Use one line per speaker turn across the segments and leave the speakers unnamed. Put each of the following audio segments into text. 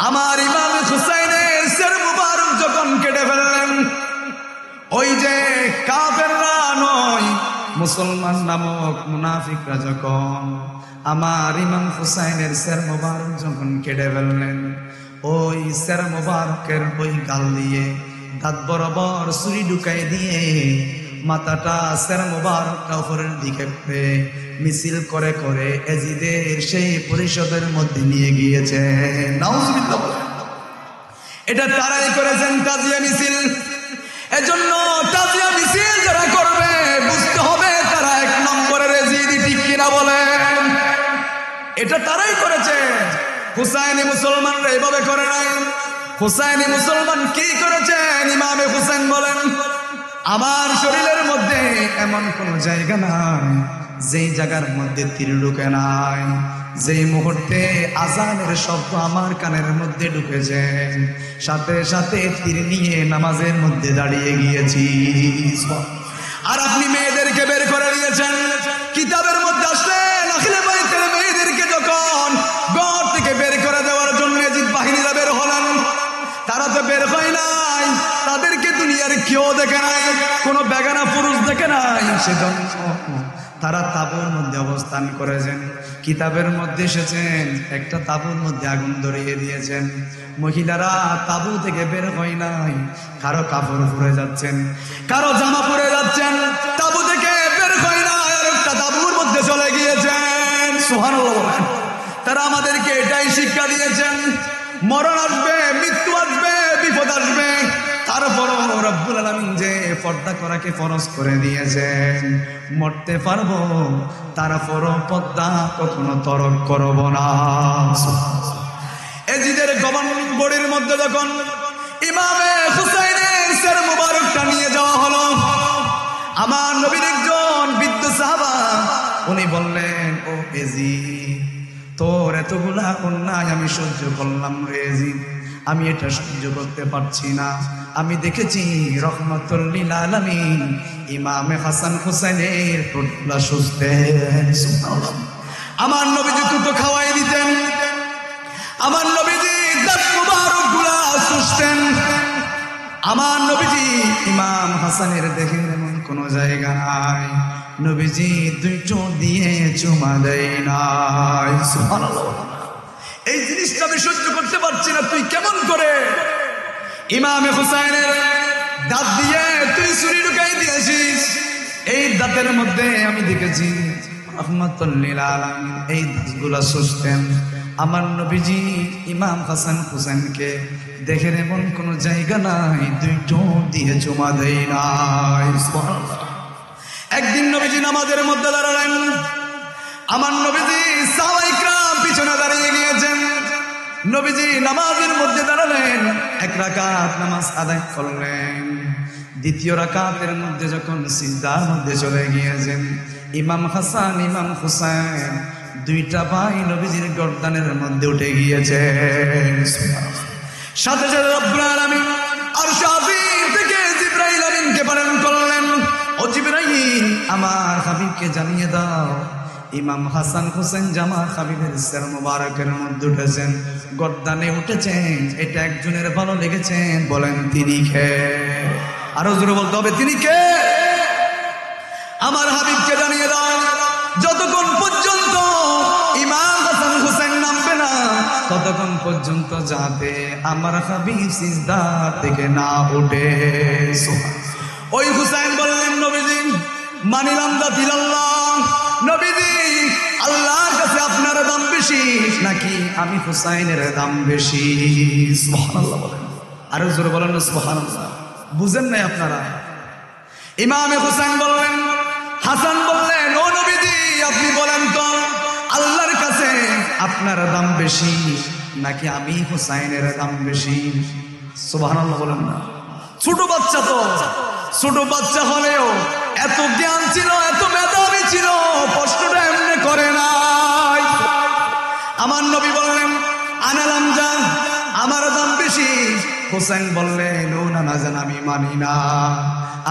আমার ইমাম হুসাইনের শির মুবারক যখন কেটে ফেললেন, ওই যে কাফেররা নয়, মুসলমান নামক মুনাফিকরা যখন আমার ইমাম হুসাইনের শির মুবারক যখন কেটে ফেললেন, ওই শির মুবারকের ওই গাল দিয়ে দাঁত বরাবর ছুরি ঢুকাই দিয়ে মাথাটা শির মুবারকটা উপরের দিকে মিছিল করে করে এজিদের সেই পরিষদের মধ্যে নিয়ে গিয়েছেন। নাউজুবিল্লাহ বলেন। এটা তারাই করেছেন তাজিয়া মিছিল। এজন্য তাজিয়া মিছিল যারা করবে বুঝতে হবে তারা এক নম্বরের এজিদি, ঠিক কিনা বলেন? এটা তারাই করেছে। হুসাইনি মুসলমানরা এভাবে করে নাই। হুসাইনি মুসলমান কি করেছেন? ইমামে হুসাইন বলেন, আমার শরীরের মধ্যে এমন কোন জায়গা নাই যেই জায়গার মধ্যে তীর ঢুকে নাই। যেই মুহূর্তে আজানের শব্দ আমার কানের মধ্যে ঢুকেছে, সাথে সাথে তীর নিয়ে নামাজের মধ্যে দাঁড়িয়ে গিয়েছি। আর আপনি মেয়েদেরকে বের করে দিয়েছেন। কিতাবের মধ্যে আসলেন আখিলে বাইতের মেয়েদেরকে যখন ঘর থেকে বের করে দেওয়ার জন্য জিদ বাহিনীরা বের হলেন, তারা তো বের হয় নাই, তাদেরকে দুনিয়ার কেউ দেখে নাই, কোনো বেগানা পুরুষ দেখে নাই, সেজন্য তারা তাঁবুর মধ্যে অবস্থান করেছেন। কিতাবের মধ্যে এসেছেন একটা তাঁবুর মধ্যে আগুন ধরিয়ে দিয়েছেন। মহিলারা তাঁবু থেকে বের হয় নাই, কারো কাপড় পরে যাচ্ছেন, কারো জামা পরে যাচ্ছেন, তাঁবু থেকে বের হয় নাই, আর একটা তাঁবুর মধ্যে চলে গিয়েছেন। সুবহানাল্লাহ। তারা আমাদেরকে এটাই শিক্ষা দিয়েছেন, মরণ আসবে, মৃত্যু আসবে, বিপদ আসবে, তারপরও রব্বুল আলামিন যে পর্দা করাকে ফরজ করে দিয়েছেন, মরতে পারবো তারপরও পর্দা কখনো তরক করব না। এজিদের গভর্নিং বডির মধ্যে যখন ইমামে হুসাইনের শির মুবারকটা নিয়ে যাওয়া হলো, আমার নবীর একজন বৃদ্ধ সাহাবা উনি বললেন, ও এজিদ, তোর এতগুলা অন্যায় আমি সহ্য করলাম রে এজিদ, আমি এটা সহ্য করতে পারছি না। আমি দেখেছি রহমাতুল লিল আলামিন ইমামে হাসান হুসাইনের ঠোঁটগুলা সুস্থেন। আমার নবীজি দুটো খাওয়াই দিতেন, আমার নবীজি দাঁত মুবারকগুলা সুস্থেন। আমার নবীজি ইমাম হাসানের দেখেন এমন কোন জায়গা নাই নবীজি দুই ঠোঁট দিয়ে চুমা দেয় নাই। সুবহানাল্লাহ। এই জিনিসটা আমি সহ্য করতে পারছি না, তুই কেমন করে ইমামে হুসাইনের দাঁত দিয়ে তুই ছুরি ঢুকাই দিয়েছিস? এই দাঁতের মধ্যে আমি দেখেছি রহমাতুল লিল আলামিন এই দাঁতগুলা সুস্থেন। আমার নবীজি ইমাম হাসান হুসাইনকে দেখেন এমন কোন জায়গা নাই দুই ঠোঁট দিয়ে চুমা দেয় নাই। সুবহানাল্লাহ। একদিন নবীজি নামাজের মধ্যে দাঁড়ালেন, আমার নবীজি সাহাবায়ে কিরাম পিছনে দাঁড়িয়ে গিয়েছেন। নবীজি নামাজের মধ্যে দাঁড়ালেন, এক রাকাত নামাজ আদায় করলেন, দ্বিতীয় রাকাতের মধ্যে যখন সিজদার মধ্যে চলে গিয়েছেন, ইমাম হাসান ইমাম হুসাইন দুইটা ভাই নবীজির গর্দানের মধ্যে উঠে গিয়েছে। সাথে সাথে রব্বুল আলামিন আরশ আযীম থেকে জিবরাইল আমিনকে প্রেরণ করলেন, ও জিবরাইল আমার হাবিবকে জানিয়ে দাও ইমাম হাসান হুসেন জামা হাবিবের শির মুবারকের মধ্যে উঠেছেন, গর্দানে উঠেছেন, এটা একজনের ভালো লেগেছেন, বলেন তিনি কে? আরো জোরে বলতে হবে, তিনি কে? আমার হাবিবকে জানিয়ে দাও যতক্ষণ পর্যন্ত ইমাম হাসান হুসেন নামবে না ততক্ষণ পর্যন্ত যাতে আমার হাবিব সিজদা থেকে না উঠে। ওই হুসাইন বললেন, নবীজি মানিলাম দাতিলাল্লাহ, নবীজি আল্লাহর কাছে আপনার দাম বেশি নাকি আমি হুসাইনের দাম বেশি? সুবহানাল্লাহ বলেন। আরো জোরে বলেন না সুবহানাল্লাহ। বুঝেন নাই আপনারা? ইমামে হুসাইন বললেন, হাসান বললেন, ও নবীজি আপনি বলেন তো আল্লাহর কাছে আপনার দাম বেশি নাকি আমি হুসাইনের দাম বেশি? সুবহানাল্লাহ বলেন না। ছোট বাচ্চা তো, ছোট বাচ্চা হলেও এত জ্ঞান ছিল, এত মেধাবী ছিল, প্রশ্নটা এমনি করে নাই। আমার নবী বললেন, আনালাম জান, আমার দাম বেশি। হুসাইন বললেন, ও নানা জান আমি মানি না,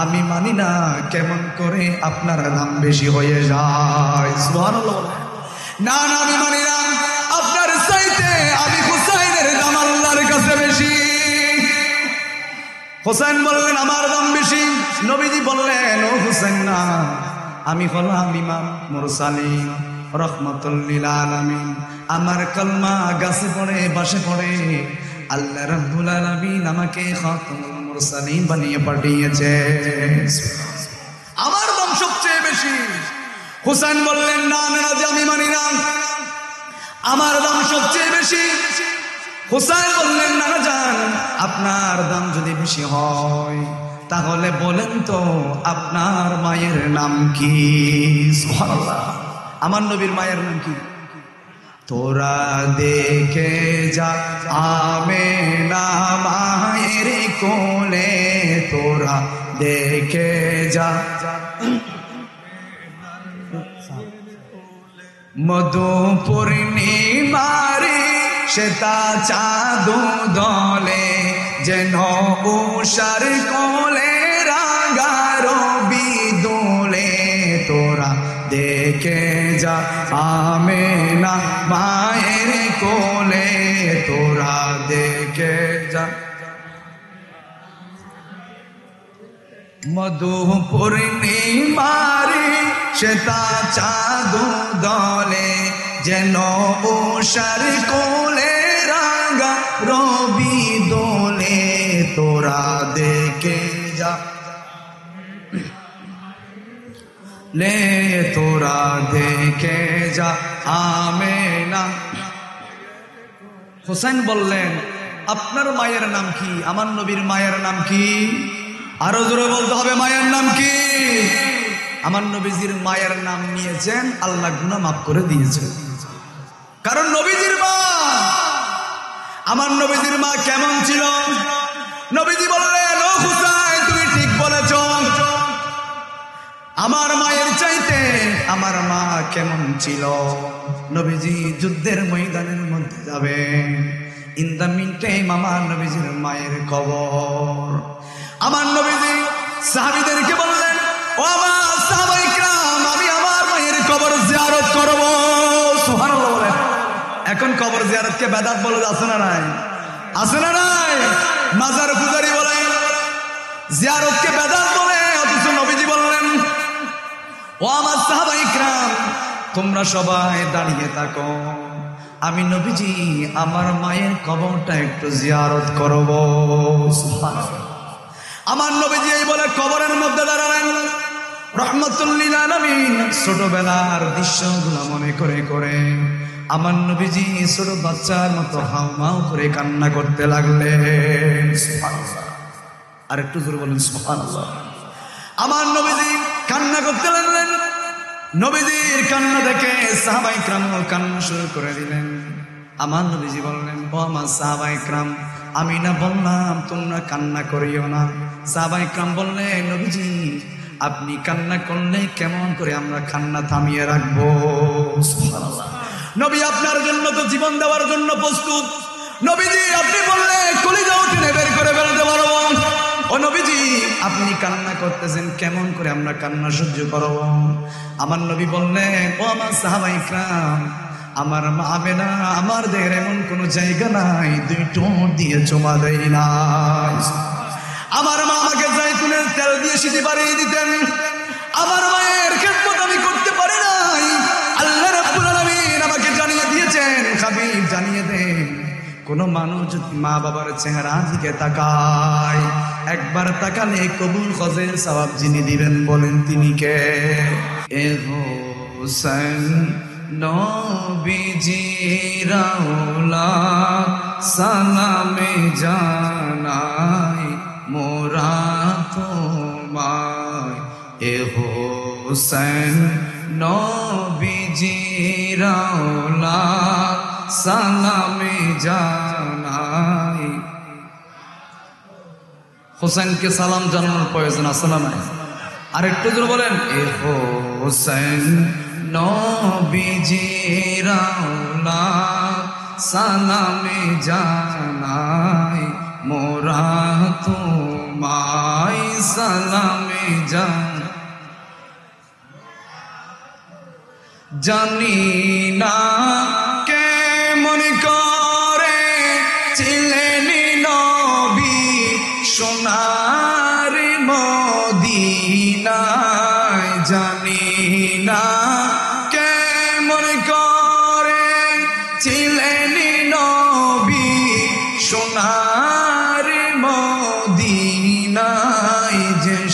আমি মানি না, কেমন করে আপনার দাম বেশি হয়ে যায়? সুবহানাল্লাহ। না না আমি মানি না, আপনার চাইতে আমি হুসাইনের দাম আল্লাহ হোসেন বললেন আমার দাম বেশি। নবীজি বললেন ও হোসেন না, আমি হলাম ইমাম মুরসালিন রহমাতুল লিল আলামিন। আমার কলমা গাছে পড়ে বাসে পড়ে, আল্লাহ রাব্বুল আলামিন আমাকে খাতামুল মুরসালিন বানিয়ে পাঠিয়েছে। আমার দাম সবচেয়ে বেশি। হোসেন বললেন না না, যে আমি মানি না, আমার দাম সবচেয়ে বেশি। হোসেন বললেন না যান, আপনার দাম যদি বেশি হয় তাহলে বলেন তো আপনার মায়ের নাম কি? সুবহানাল্লাহ। আমার নবীর মায়ের নাম কি? তোরা দেখে যা আমেনা মায়ের কোলে, তোরা দেখে যা মধু পূর্ণিমারি শ্বেতা চাঁদ দলে, যেন উষার কোলে রাঙা রবি দোলে। তোরা দেখে যা আমেনা মায়ের কোলে, তোরা দেখে যা মধু পূর্ণিমারি শ্বেতা চাঁদ দলে, যেন উষার কোলে রাঙা রবি দোলে। তোরা দেখে যা লে, তোরা দেখে যা আমেনা। হোসেন বললেন আপনার মায়ের নাম কি? আমার নবীর মায়ের নাম কি? আরো জোরে বলতে হবে, মায়ের নাম কি? আমার নবীজির মায়ের নাম নিয়েছেন, আল্লাহ গুনাহ মাফ করে দিয়েছেন। কারণ নবীজির মা, আমার নবীজির মা কেমন ছিল? নবীজি বললেন ও হুসাইন তুমি ঠিক বলেছ, আমার মায়ের চাইতে আমার মা কেমন ছিল। নবীজি যুদ্ধের ময়দানের মধ্যে যাবে, ইন দ্য মিন টাইম আমার নবীজির মায়ের কবর। আমার নবীজি সাহাবীদেরকে বললেন ও আমার সাহাবায়ে কিরাম, আমি আমার মায়ের কবর জিয়ারত করব। সুবহানাল্লাহ বলেন। এখন কবর জিয়ারতকে বেদাত বলে আছে না নাই? আছে না নাই? মাজার পূজারি বলে জিয়ারতকে বেদাত বলে, অথচ নবীজি বললেন ও আমার সাহাবায়ে কিরাম তোমরা সবাই দাঁড়িয়ে থাকো, আমি নবীজি আমার মায়ের কবরটা একটু জিয়ারত করব। সুবহানাল্লাহ। আমার নবীজি এই বলে কবরের মধ্যে দাঁড়ালেন। রহমাতুল লিল আলামিন ছোটবেলার দৃশ্যগুলো মনে করে করে আমার নবীজি ছোট বাচ্চার মতো হাউমাউ করে কান্না করতে লাগলেন। সুবহানাল্লাহ। আর একটু জোরে বলেন সুবহানাল্লাহ। আমার নবীজি কান্না করতে লাগলেন। নবীজির কান্না দেখে সাহাবায়ে কিরাম কান্না শুরু করে দিলেন। আমার নবীজি বললেন ও আমার সাহাবায়ে কিরাম, আমি না বললাম তোমরা কান্না করিও না? সাহাবায়ে কিরাম বললেন নবীজি আপনি কান্না করলে কেমন করে আমরা কান্না থামিয়ে রাখবো? সুবহানাল্লাহ। নবী আপনার জন্য তো জীবন দেওয়ার জন্য প্রস্তুত। নবীজি আপনি বললে কলিজা উঠে বের করে ফেলতে পারবো। ও নবীজি আপনি কান্না করতেছেন, কেমন করে আমরা কান্না সহ্য করব? আমার নবী বললেন ও আমার সাহাবায়ে কিরাম, আমার মা আমেনা আমার দেহের এমন কোন জায়গা নাই দুই ঠোঁট দিয়ে চুমা দেয় না। আমার মা আমাকে জাইতুনের তেল দিয়ে সিঁথি বাড়িয়ে দিতেন। আমার মায়ের খেদমত আমি করতে পারি নাই। আল্লাহ রাব্বুল আলামিন আমাকে জানিয়ে দিয়েছেন, হাবিব জানিয়ে দেন, কোন মানুষ যদি মা বাবার চেহারা দিকে তাকায়, একবার তাকালে কবুল হজের সওয়াব যিনি দিবেন বলেন তিনি কে? এ হোসেন নবীজি রাউলা সালামে জানাই মোরা তোমায়। এ হোসেন নবীজি রাউলা সালামে জানাই। হোসেনকে সালাম জানানোর প্রয়োজন আছে না নাই? আর একটু জোরে বলেন এ হোসেন নবীজি রাউলা সালামে জানাই মোরা তোমায় সালামে জানাই। জানি না কেমন করে ছিলেন নবী সোনা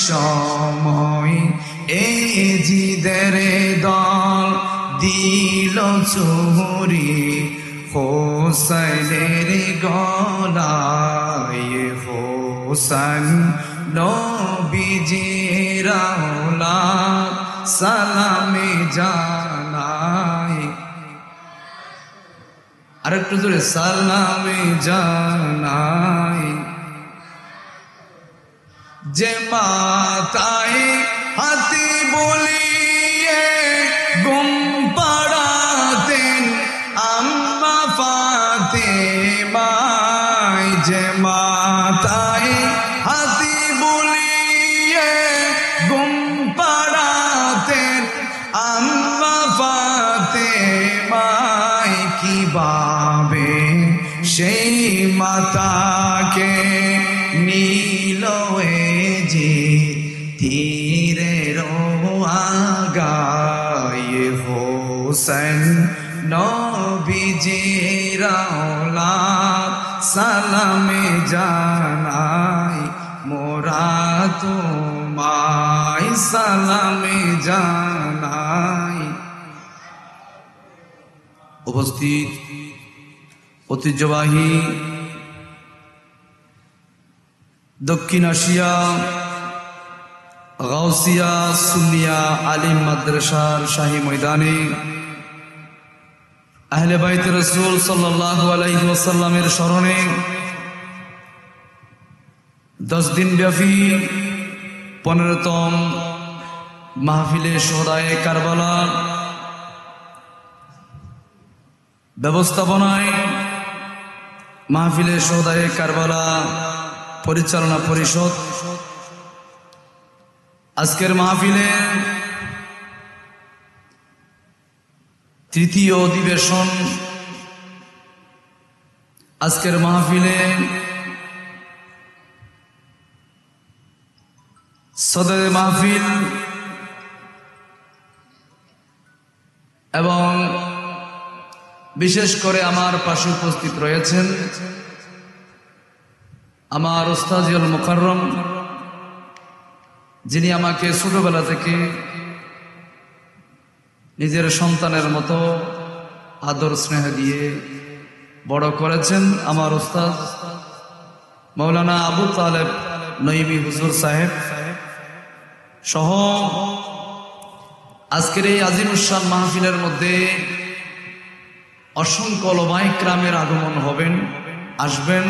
সময় এই জিদের দল দিল চুরি হোসেনের গলায় হোসেন নবীজির আওলাদ সালামে জানাই আরেকটু জোরে সালামে জানাই যে মাতায় হাতি বলিয়ে গুম পাড়াতেন আম্মা ফাতেমায় যে মাতায় হাতি বলিয়ে গুম পাড়াতেন আম্মা ফাতেমায় কিভাবে সেই মাতাকে নীল যে তীরের আগায় হোসেন নবীজির আওলাদ সালামে জানাই মোরা তোমায় সালামে জানাই। উপস্থিত ঐতিহ্যবাহী দক্ষিণ এশিয়া গাউসিয়া সুন্নিয়া আলিম মাদ্রাসার শাহী ময়দানে আহলে বাইত রাসূল সাল্লাল্লাহু আলাইহি ওয়াসাল্লামের স্মরণে 10 দিন ব্যাপী 15তম মাহফিলে শুহাদায়ে কারবালা ব্যবস্থাপনায় মাহফিলে শুহাদায়ে কারবালা পরিচালনা পরিষদ আজকের মাহফিলে তৃতীয় অধিবেশন আজকের মাহফিলে সদর মাহফিল এবং বিশেষ করে আমার পাশে উপস্থিত রয়েছেন আমার উস্তাজুল মুকাররম, যিনি আমাকে ছোটবেলা থেকে নিজের সন্তানের মতো আদর স্নেহ দিয়ে বড় করেছেন, আমার উস্তাদ মাওলানা আবু তালেব নঈমী হুজুর সাহেব সহ আজকের এই আজিমুস-শান মাহফিলের মধ্যে অসংখ্য ওলামায়ে ইকরামের আগমন আসবেন।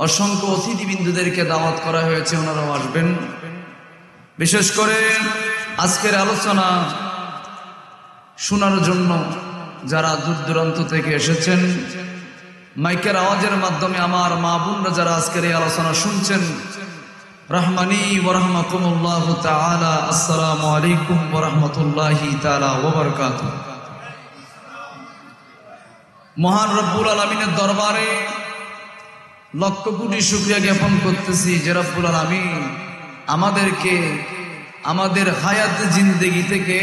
অসংখ্য অতিথিবৃন্দদেরকে দাওয়াত করা হয়েছে, ওনারাও আসবেন। বিশেষ করে আজকের আলোচনা শোনার জন্য যারা দূর দূরান্ত থেকে এসেছেন, মাইকের আওয়াজের মাধ্যমে আমার মা বোনরা যারা আজকের এই আলোচনা শুনছেন, রহমানি ওয়া রাহমাকুমুল্লাহু তাআলা, আসসালামু আলাইকুম ওয়া রাহমাতুল্লাহি তাআলা ওয়া বারাকাতুহু। মহান রব্বুল আলামিনের দরবারে লক্ষ কোটি শুকরিয়া জ্ঞাপন করতেছি যে রব্বুল আলামিন আমাদেরকে আমাদের হায়াত জিন্দেগি থেকে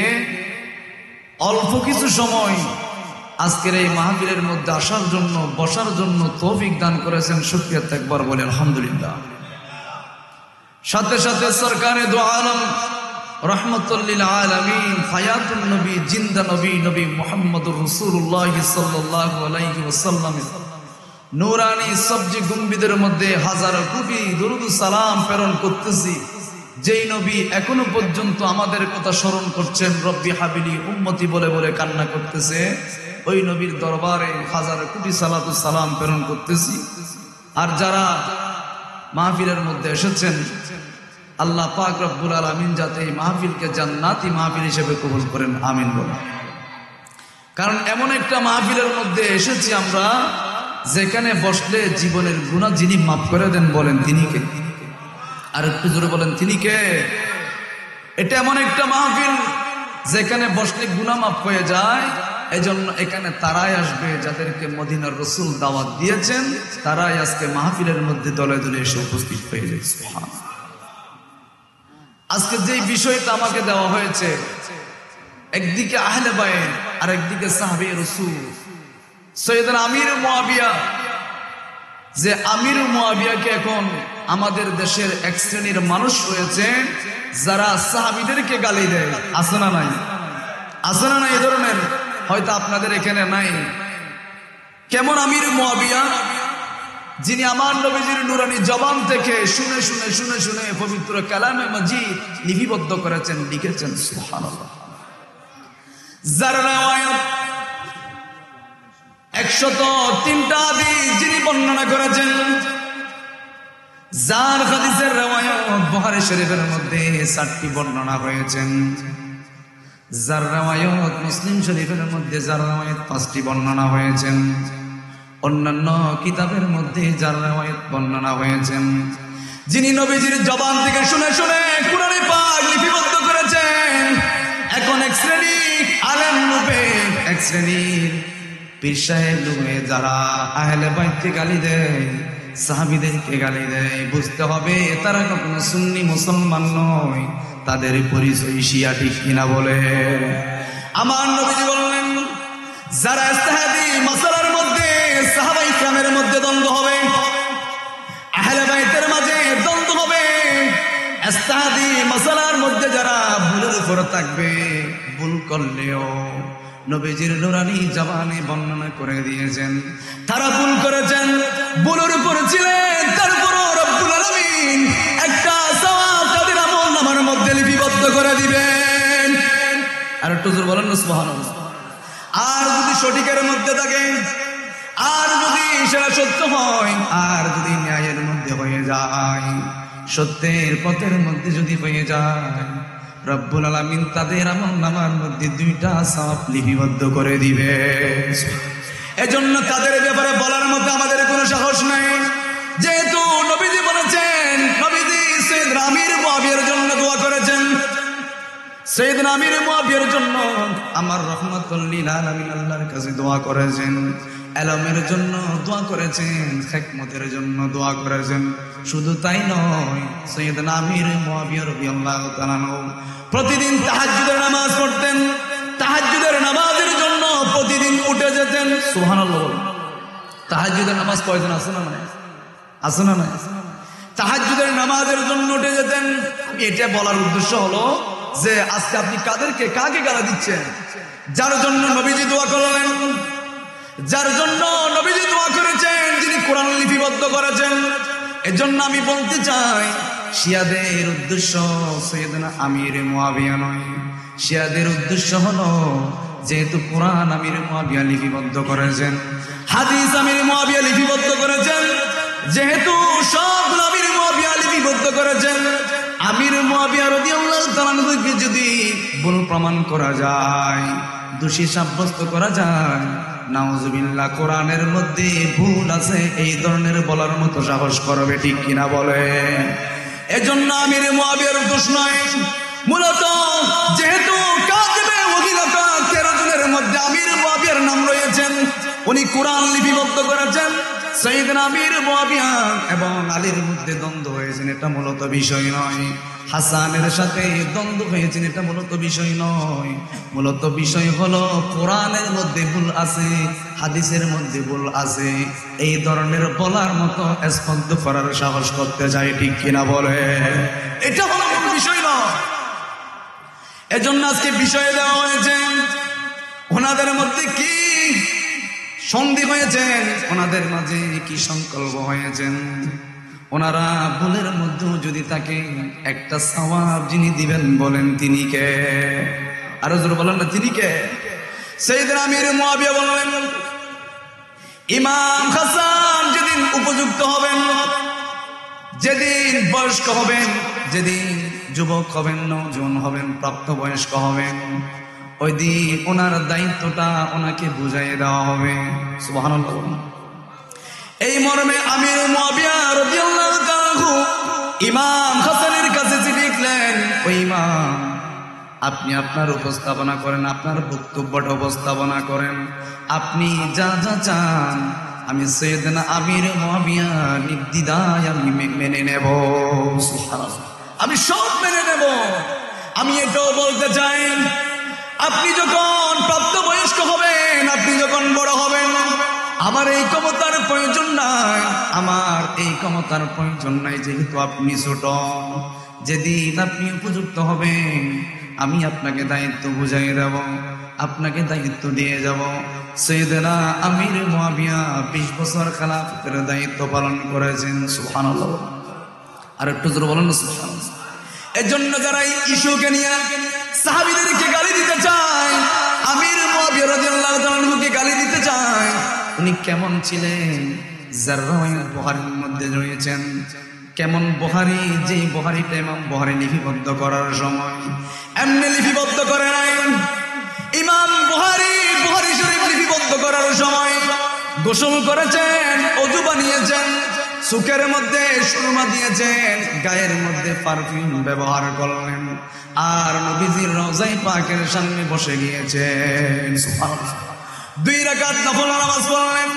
অল্প কিছু সময় আজকের এই মাহফিলের মধ্যে আসার জন্য বসার জন্য তৌফিক দান করেছেন। শুকরিয়া একবার বলে আলহামদুলিল্লাহ। সাথে সাথে সরকারে দু আলম রহমাতুল লিল আলামিন হায়াতুন নবী জিন্দা নবী মুহাম্মদুর রাসূলুল্লাহ সাল্লাল্লাহু আলাইহি ওয়াসাল্লাম নূরানি সবজি গুম্বিদের মধ্যে হাজার কোটি দরুদ সালাম প্রেরণ করতেছি, যেই নবী এখনো পর্যন্ত আমাদের কথা স্মরণ করছেন, রব্বি হাবিলি উম্মতি বলে বলে কান্না করতেছে, ওই নবীর দরবারে হাজার কোটি সালাতু সালাম প্রেরণ করতেছি। আর যারা মাহফিলের মধ্যে এসেছেন, আল্লাহ পাক রব্বুল আলামিন যাতে এই মাহফিলকে জান্নাতি মাহফিল হিসেবে কবুল করেন, আমিন বলেন। কারণ এমন একটা মাহফিলের মধ্যে এসেছি আমরা, যেখানে বসলে জীবনের গুনাহ যিনি মাফ করে দেন, বলেন তিনি কে? আর একটু জোরে বলেন তিনি কে? এটা এমন একটা মাহফিল যেখানে বসলে গুনাহ মাফ হয়ে যায়। এজন্য এখানে তারাই আসবে যাদেরকে মদিনার রাসূল দাওয়াত দিয়েছেন, তারাই আজকে মাহফিলের মধ্যে দলে দলে এসে উপস্থিত হয়ে যায়। সুবহানাল্লাহ। আজকে যেই বিষয়টা আমাকে দেওয়া হয়েছে, একদিকে আহলে বাইত আর একদিকে সাহাবী রাসূল সৈয়দনা আমির মুয়াবিয়া, যে আমির মুয়াবিয়াকে এখন আমাদের দেশের এক শ্রেণীর মানুষ রয়েছে যারা সাহাবীদেরকে গালি দেয়। আছে না নাই? আছে না নাই? এই ধরনের হয়তো আপনাদের এখানে নাই। কেমন আমির মুয়াবিয়া, যিনি আমার নবীজির নুরানি জবান থেকে শুনে শুনে শুনে শুনে পবিত্র কালামে মাজিদ লিপিবদ্ধ করেছেন, লিখেছেন। সুবহানাল্লাহ। যার রিওয়ায়াত 103টা হাদিস যিনি বর্ণনা করেছেন, যার হাদিসের রিওয়ায়াত বুখারী শরীফের মধ্যে 4টি বর্ণনা হয়েছেন, যার রিওয়ায়াত মুসলিম শরীফের মধ্যে যার রিওয়ায়াত 5টি বর্ণনা হয়েছেন, অন্যান্য কিতাবের মধ্যে যার রিওয়ায়াত বর্ণনা হয়েছেন, যিনি নবীজির জবান থেকে শুনে শুনে কুরআনে পাক লিপিবদ্ধ করেছেন। এখন এক শ্রেণী আলেম রূপে, এক শ্রেণীর পীর সাহেব রূপে যারা আহলে বাইতকে গালি দেয়, সাহাবীদেরকে গালি দেয়, বুঝতে হবে তারা কখনো সুন্নি মুসলমান নয়, তাদের পরিচয় শিয়া। ঠিক কিনা বলে? আমার নবীজি বললেন, যারা ইজতিহাদি মাসালার মধ্যে সাহাবায়ে কিরামের মধ্যে দ্বন্দ্ব হবে, আহলে বাইতের মাঝে দ্বন্দ্ব হবে, ইজতিহাদি মাসালার মধ্যে যারা ভুলের উপর থাকবে, ভুল করলেও নবীজির নুরানি জবানে বর্ণনা করে দিয়েছেন তারা ভুল করেছেন, ভুলের উপর ছিলেন, তারপরও রব্বুল আলামিন একটা সওয়াব তাদের আমলনামার মধ্যে লিপিবদ্ধ করে দিবেন। আর একটু জোরে বলেন না সুবহানাল্লাহ। আর যদি সঠিকের মধ্যে থাকে, আর যদি সেটা সত্য হয়, আর যদি ন্যায়ের মধ্যে হয়ে যায়, সত্যের পথের মধ্যে যদি হয়ে যায়, রব্বুল আলামিন তাদের আমলনামার মধ্যে 2টা সওয়াব লিপিবদ্ধ করে দিবে। এজন্য তাদের ব্যাপারে বলার মধ্যে আমাদের কোনো সাহস নাই, যেহেতু নবীজি বলেছেন, নবীজি সাইয়েদনা আমির মুয়াবিয়ার জন্য দোয়া করেছেন, সাইয়েদনা আমির মুয়াবিয়ার জন্য আমার রাহমাতুল লিল আলামিন আল্লাহর কাছে দোয়া করেছেন, এলমের জন্য দোয়া করেছেন, হিকমতের জন্য দোয়া করেছেন। শুধু তাই নয়, সাইয়েদনা আমির মুয়াবিয়া রাদিয়াল্লাহু তাআলা প্রতিদিন তাহাজ্জুদের নামাজ পড়তেন, তাহাজ্জুদের নামাজের জন্য প্রতিদিন উঠে যেতেন। সুবহানাল্লাহ। তাহাজ্জুদের নামাজ কয়জন আছে না নাই? আছে না নাই? তাহাজ্জুদের নামাজের জন্য উঠে যেতেন। এটা বলার উদ্দেশ্য হলো যে আজকে আপনি কাকে গালা দিচ্ছেন? যার জন্য নবীজি দোয়া করলেন, যার জন্য নবীজি দোয়া করেছেন, যিনি কোরআন লিপিবদ্ধ করেছেন। এজন্য আমি বলতে চাই, শিয়াদের উদ্দেশ্য সাইয়েদনা আমির মুয়াবিয়া নয়, শিয়াদের উদ্দেশ্য হলো যেহেতু কোরআন আমির মুয়াবিয়া লিপিবদ্ধ করেছেন, হাদিস আমির মুয়াবিয়া লিপিবদ্ধ করেছেন, যেহেতু সব আমির মুয়াবিয়া লিপিবদ্ধ করেছেন, আমির মুয়াবিয়া রাদিয়াল্লাহু তাআলা আনহুকে যদি ভুল প্রমাণ করা যায়, দোষী সাব্যস্ত করা যায়, নাউজুবিল্লাহ, কোরআনের মধ্যে ভুল আছে এই ধরনের বলার মতো সাহস করবে। ঠিক কিনা বলে? এজন্য আমির মুয়াবিয়ার দোষ নয়, মূলত যেহেতু কাতিবে ওহিলাকা 13 জনের মধ্যে আমির মুয়াবিয়ার নাম রয়েছেন, উনি কোরআন লিপিবদ্ধ করেছেন। সাইয়েদনা আমির মুয়াবিয়া এবং আলীর মধ্যে দ্বন্দ্ব হয়েছেন, এটা মূলত বিষয় নয়। হাসানের সাথে দ্বন্দ্ব হয়েছেন, এটা মূলত বিষয় নয়। মূলত বিষয় হলো কোরআনের মধ্যে ভুল আছে, হাদিসের মধ্যে ভুল আছে, এই ধরনের বলার মতো স্পর্ধ করার সাহস করতে যায়। ঠিক কিনা বলে? এটা হলো কোনো বিষয় নয়। এজন্য আজকে বিষয় দেওয়া হয়েছে, ওনাদের মধ্যে কি সন্ধি হয়েছেন, ওনাদের মাঝে কি সংকল্প হয়েছেন, ওনারা ভুলের মধ্যে যদি তাকে একটা সওয়াব যিনি দিবেন বলেন তিনি কে? আরো জোরে বলেন না, তিনি কে? সাইয়েদনা আমির মুয়াবিয়া বললেন, ইমাম হাসান যেদিন উপযুক্ত হবেন, যেদিন বয়স্ক হবেন, যেদিন যুবক হবেন, নওজোয়ান হবেন, প্রাপ্তবয়স্ক হবেন, ওই দিন ওনার দায়িত্বটা ওনাকে বুঝাইয়ে দেওয়া হবে। সুবহানাল্লাহ। এই মর্মে আমির মুয়াবিয়া রাদিয়াল্লাহু তাআলা ইমাম হাসানের কাছে চিঠি লিখলেন, ও ইমাম, আপনি আপনার উপস্থাপনা করেন, আপনার বক্তব্যটা উপস্থাপনা করেন, আপনি যা যা চান আমি সাইয়েদনা আমির মুয়াবিয়া নির্দ্বিধায় আমি মেনে নেব। সুবহানাল্লাহ। আমি সব মেনে নেব। আমি এটাও বলতে চাই, আপনি যখন প্রাপ্তবয়স্ক হবেন, আপনি যখন বড় হবেন, আমার এই ক্ষমতার প্রয়োজন নাই, আমার এই ক্ষমতার প্রয়োজন নাই, যেহেতু আপনি ছোট। যেদিন আপনি উপযুক্ত হবেন আমি আপনাকে দায়িত্ব বুঝাই দেব, আপনাকে দায়িত্ব দিয়ে যাব। সাইয়েদনা আমির মুয়াবিয়া 20 বছর খেলাফতের দায়িত্ব পালন করেছেন। সুবহানাল্লাহ। আর একটু জোরে বলেন না সুবহানাল্লাহ। এজন্য যারা এই ইস্যুকে নিয়ে সাহাবীদেরকে গালি দিতে চায়, আমির মুয়াবিয়া রাদিয়াল্লাহু তাআলা আনহুকে গালি দিতে চায়, উনি কেমন ছিলেন? যার রাওয়ায়াত বুখারীর মধ্যে রয়েছেন। কেমন বুখারী? যে বুখারীটা ইমাম বুখারী লিপিবদ্ধ করার সময় এমনি লিপিবদ্ধ করে নাই। ইমাম বুখারী শরীফ লিপিবদ্ধ করার সময় গোসল করেছেন, ওযু বানিয়েছেন, চোখের মধ্যে সুরমা দিয়েছেন, গায়ের মধ্যে পারফিউম ব্যবহার করলেন, আর নবীজির রওজায়ে পাকের সামনে বসে গিয়েছেন। সুবহানাল্লাহ। 2 রাকাত নফল নামাজ পড়লেন।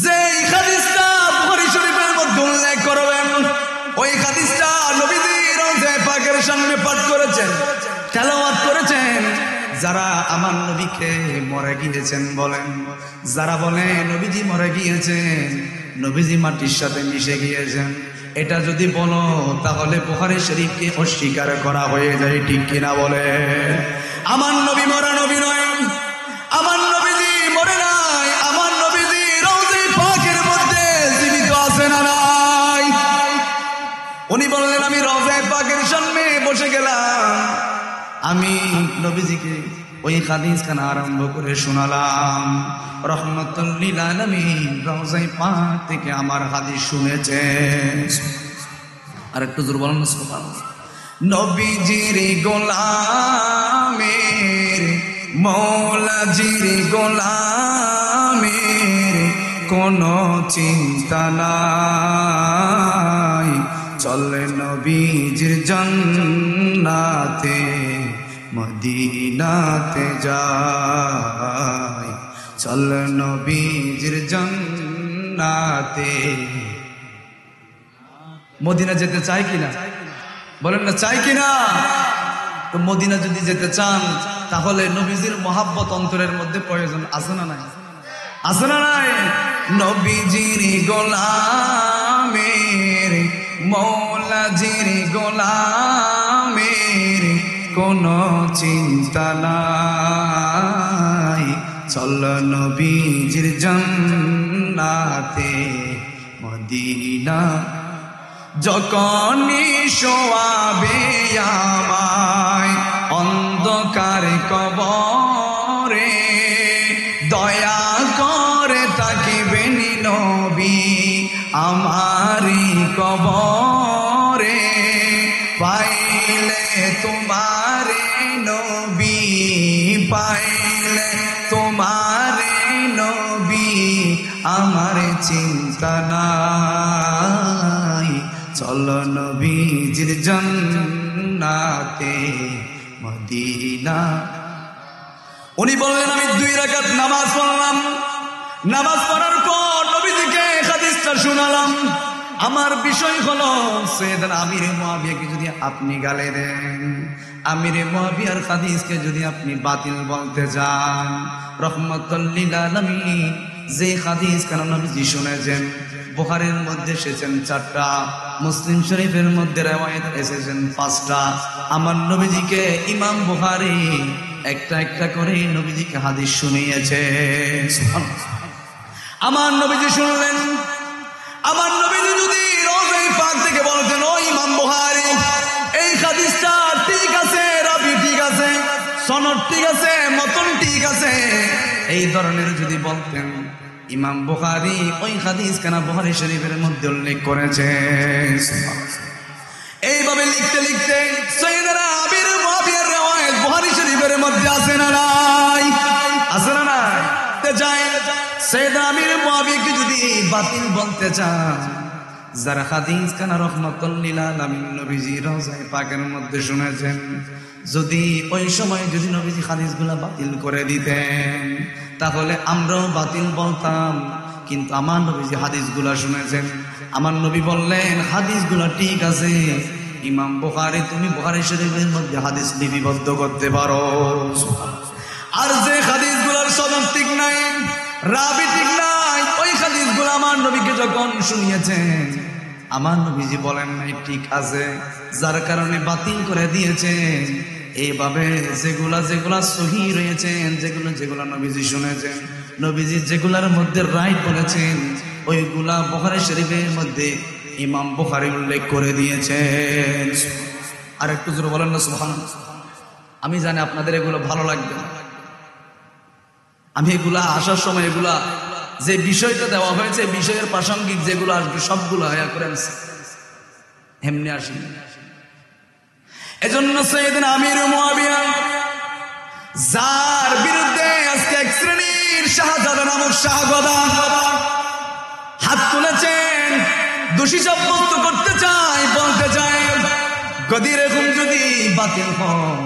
যে হাদিসটা বুখারী শরীফের মধ্যে উল্লেখ করবেন, ওই হাদিসটা নবীজির রওজায়ে পাকের সামনে পাঠ করেছেন, তেলাওয়াত করেছেন। যারা আমার নবীকে মরে গিয়েছেন বলেন, যারা বলে নবীজি মরে গিয়েছেন, নবীজি মাটির সাথে মিশে গিয়েছেন, এটা যদি বলো তাহলে বুখারী শরীফকে অস্বীকার করা হয়ে যায়, ঠিক কিনা বলে? আমার নবী মরা নবী নয়, আমার নবীজি মরে নাই, আমার নবীজি রওজায়ে পাকের মধ্যে জীবিত আছে না নাই? উনি বললেন আমি রওজায়ে পাকের সামনে বসে গেলাম, আমি নবীজিকে ওই হাদিস খানা আরম্ভ করে শোনালাম। রহমাতুল লিল আলামিন রওজায়ে পাক থেকে আমার হাদিস শুনেছে। আর একটু জোরে বলেন না সুবহানাল্লাহ। নবীজির গোলামের, মৌলাজির গোলামের কোনো চিন্তা নাই, চলে নবীজির জান্নাতে মদিনাতে যায়, চল নবীজির জান্নাতে। মদিনা যেতে চাই কিনা বলেন না, চাই কিনা? তো মদিনা যদি যেতে চান তাহলে নবীজির মহাব্বত অন্তরের মধ্যে প্রয়োজন আছে না নাই? আছে না নাই? নবীজির গোলামের, মৌলাজির গোলামের কোনো চিন্তা নাই, চল নবীজির জান্নাতে মদিনা। যখনই শোয়াবে আমায় অন্ধকার কবরে, দয়া করে তাকিবেন নবী আমারি কবরে, পাইলে তোমারে নবী, পাইলে তোমারে নবী, আমার চিন্তা নাই, চল নবীজির জান্নাতে মদিনা। উনি বললেন আমি 2 রাকাত নামাজ পড়লাম, নামাজ পড়ার পর নবীজিকে হাদিসটা শোনালাম। আমার বিষয় হলো সাইয়েদনা আমির মুয়াবিয়াকে যদি আপনি গালে দেন, আমির মুয়াবিয়ার হাদিসকে যদি আপনি বাতিল বলতে যান, রহমাতুল লিল আলামিন যে হাদিস কেন নবীজি শুনেছেন, বুখারীর মধ্যে এসেছেন 4টা, মুসলিম শরীফের মধ্যে riwayat এসেছেন 5টা। আমার নবীজিকে ইমাম বুখারী একটা একটা করে নবীজিকে হাদিস শুনিয়েছে। আমার নবীজি শুনলেন। আমার নবীজি যদি রওজায়ে পাক থেকে বলতেন ও ইমাম বুখারী এই হাদিসটা ঠিক আছে, রাবি ঠিক আছে, সনদ ঠিক আছে, মতন ঠিক আছে, এই ধরনের যদি বলতেন, ইমাম বুখারী ওই হাদিস কেনা বুখারী শরীফের মধ্যে উল্লেখ করেছে। এইভাবে লিখতে লিখতে সাইয়েদনা আমির মুয়াবিয়ার riwayat বুখারী শরীফের মধ্যে আছে না নাই? আছে না নাই? তে যাই সাইয়েদনা আমির মুয়াবিয়াকে যদি বাতিল বলতে চান, যারা হাদিস কানা রহমাতুল লিল আলামিন নবীজি রওজায়ে পাকের মধ্যে শুনেছেন, যদি ওই সময় যদি নবীজি হাদিসগুলা বাতিল করে দিতেন তাহলে আমরাও বাতিল বলতাম। কিন্তু আমার নবীজি হাদিসগুলা শুনেছেন, আমার নবী বললেন হাদিসগুলা ঠিক আছে, ইমাম বুখারী তুমি বুখারী শরীফের মধ্যে হাদিস লিপিবদ্ধ করতে পারো। আর যে হাদিসগুলার সনদ ঠিক নাই, রাবি ঠিক নাই, ওই হাদিসগুলা এগুলো আমার নবীকে যখন শুনিয়েছেন, আমার নবীজি বলেন নাই ঠিক আছে, যার কারণে বাতিল করে দিয়েছেন। এইভাবে যেগুলা সহি রয়েছেন, যেগুলা নবীজি শুনেছেন, নবীজি যেগুলার মধ্যে রাইট বলেছেন, ওইগুলা বুখারী শরীফের মধ্যে ইমাম বুখারী উল্লেখ করে দিয়েছেন। আর একটু জোরে বলেন না সুবহানাল্লাহ। আমি জানি আপনাদের এগুলো ভালো লাগবে না। আমি এগুলা আসার সময় এগুলা যে বিষয়টা দেওয়া হয়েছে, বিষয়ের প্রাসঙ্গিক যেগুলো আসবে সবগুলো আয়া করে এমনি আসি। এজন্য সাইয়েদনা আমির মুআবিয়া, যার বিরুদ্ধে আজকে এক শ্রেণীর শাহজাদা নামক শাহগদা হাত তুলেছেন, দোষী সাব্যস্ত করতে চায়, বলতে চায় গদির এখন যদি বাতিল হয়,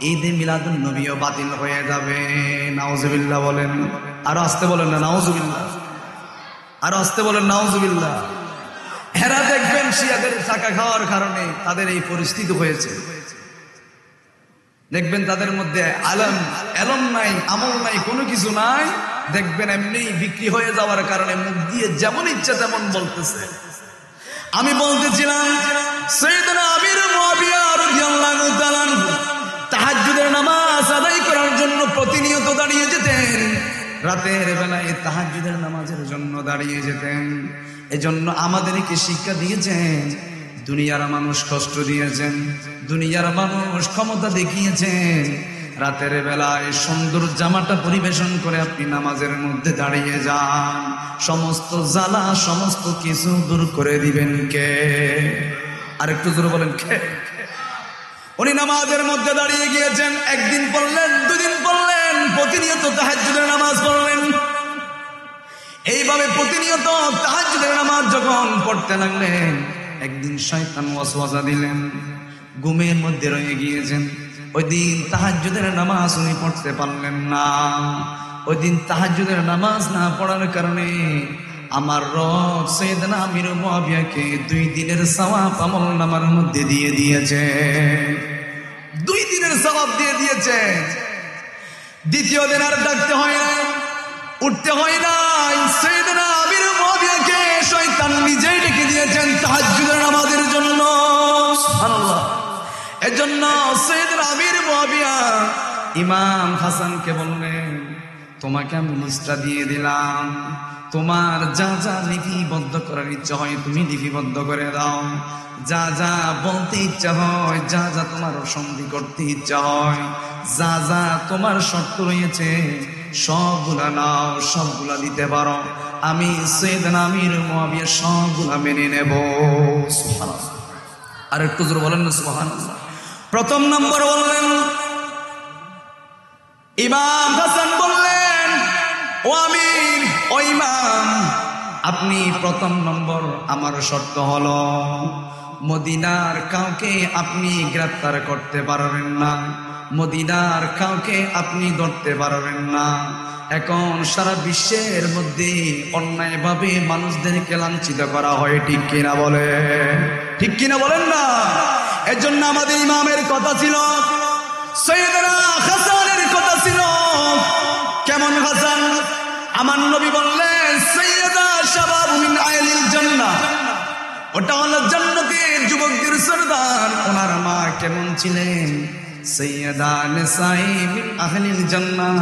ঈদে মিলাদুন নবীও বাতিল হয়ে যাবে। নাউজুবিল্লাহ বলেন, আরো আসতে বলেন না নাউজুবিল্লাহ, আরো আসতে বলেন নাউজুবিল্লাহ। এরা দেখবেন শিয়াদের টাকা খাওয়ার কারণে তাদের এই পরিস্থিতি হয়েছে। দেখবেন তাদের মধ্যে এলম নাই, আমল নাই, কোনো কিছু নাই। দেখবেন এমনি বিক্রি হয়ে যাওয়ার কারণে মুখ দিয়ে যেমন ইচ্ছা তেমন বলতেছে। আমি বলতেছিলাম সাইয়েদনা আমির মুআবিয়া রাদিয়াল্লাহু তাআলা তাহাজ্জুদের নামাজ আদায় করার জন্য প্রতিনিয়ত দাঁড়িয়ে যেতেন, রাতের বেলায় তাহাজ্জুদের নামাজের জন্য দাঁড়িয়ে যেতেন। এজন্য আমাদেরকে শিক্ষা দিয়েছেন, দুনিয়ার মানুষ কষ্ট দিয়েছেন, দুনিয়ার মানুষ ক্ষমতা দেখিয়েছেন, রাতের বেলায় সুন্দর জামাটা পরিবেশন করে আপনি নামাজের মধ্যে দাঁড়িয়ে যান, সমস্ত জ্বালা সমস্ত কিছু দূর করে দিবেন কে? আরেকটু জোরে বলেন কে? উনি নামাজের মধ্যে দাঁড়িয়ে গিয়েছেন, একদিন পড়লেন, দুদিন পড়লেন, প্রতিনিয়ত তাহাজ্জুদের নামাজ পড়লেন। এইভাবে প্রতিনিয়ত তাহাজ্জুদের নামাজ যখন পড়তে লাগলেন, একদিন শয়তান ওয়াসওয়াসা দিলেন, ঘুমের মধ্যে রয়ে গিয়েছেন। ওই দিন তাহাজ্জুদের নামাজ উনি পড়তে পারলেন না। ওই দিন তাহাজ্জুদের নামাজ না পড়ার কারণে আমার রব সাইয়েদনা আমির মুআবিয়াকে 2 দিনের সওয়াব আমলনামার মধ্যে দিয়ে দিয়েছে। 2 দিনের সওয়াব দিয়ে দিয়েছে। দ্বিতীয় দিন আর ডাকতে হয় না, উঠতে হয় না। সাইয়েদনা আমির মুআবিয়াকে শয়তান নিজেই ডেকে দিয়েছেন তাহাজ্জুদের নামাজের জন্য। সুবহানাল্লাহ। এজন্য সাইয়েদনা আমির মুআবিয়া ইমাম হাসানকে বললেন, তোমাকে আমি লিস্টটা দিয়ে দিলাম, তোমার যা যা লিপিবদ্ধ করার ইচ্ছা হয় তুমি লিপিবদ্ধ করে দাও, যা যা বলতে ইচ্ছা হয়, যা যা তোমার সন্ধি করতে ইচ্ছা হয়, যা যা তোমার শর্ত রয়েছে সবগুলা নাও, সবগুলা দিতে পারো। আমি সাইয়েদনা আমির মুআবিয়া সবগুলা মেনে নেব। সুবহানাল্লাহ। আর একটু জোরে বলেন না সুবহানাল্লাহ। প্রথম নম্বর বললেন, ইমাম হাসান বললেন, ও আমির, ও ইমাম, আপনি প্রথম নম্বর আমার শর্ত হলো মদিনার কাউকে আপনি গ্রেফতার করতে পারবেন না, মদিনার কাউকে আপনি ধরতে পারবেন না। এখন সারা বিশ্বের মধ্যে অন্যায়ভাবে মানুষদেরকে লাঞ্ছিত করা হয়, ঠিক কিনা বলে? ঠিক কিনা বলেন না? এর জন্য আমাদের ইমামের কথা ছিল, সাইয়েদনা হাসানের কথা ছিল। কেমন হাসান? আমার নবী বললেন সাইয়েদা শাবাবু মিন আহলিল জান্নাহ, ওটা হলো জান্নাতের যুবকদের সরদার। ওনার মা কেমন ছিলেন? সাইয়েদা নিসাই মিন আহলিল জান্নাহ,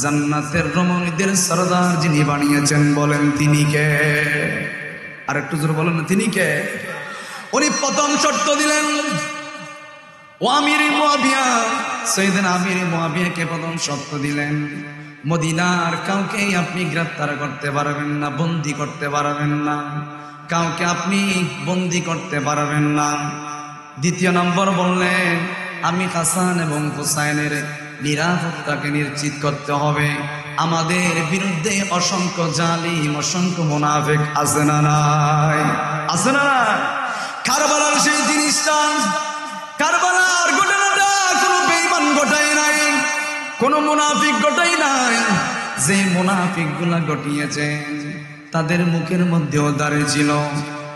জান্নাতের রমণীদের সরদার যিনি বানিয়েছেন, বলেন তিনি কে? আর একটু জোরে বলেন না, তিনি কে? উনি প্রথম শর্ত দিলেন, ও আমির মুআবিয়া, সাইয়েদনা আমির মুআবিয়াকে প্রথম শর্ত দিলেন, মদিনার কাউকে আপনি গ্রেফতার করতে পারবেন না, বন্দী করতে পারবেন না, কাউকে আপনি বন্দী করতে পারবেন না। দ্বিতীয় নম্বর বললেন, আমি হাসান এবং হুসাইনের নিরাপত্তাকে নিশ্চিত করতে হবে। আমাদের বিরুদ্ধে অসংখ্য জালিম, অসংখ্য মুনাফিক আছে না নাই? আছে না নাই? কারবালার সেই জিনিসটা, কারবালার ঘটনাটা কোনো বেঈমান ঘটায় নাই, কোনো মুনাফিক ঘটাই নাই। যে মুনাফিক গুলা ঘটিয়েছেন তাদের মুখের মধ্যেও দাঁড়িয়ে ছিল,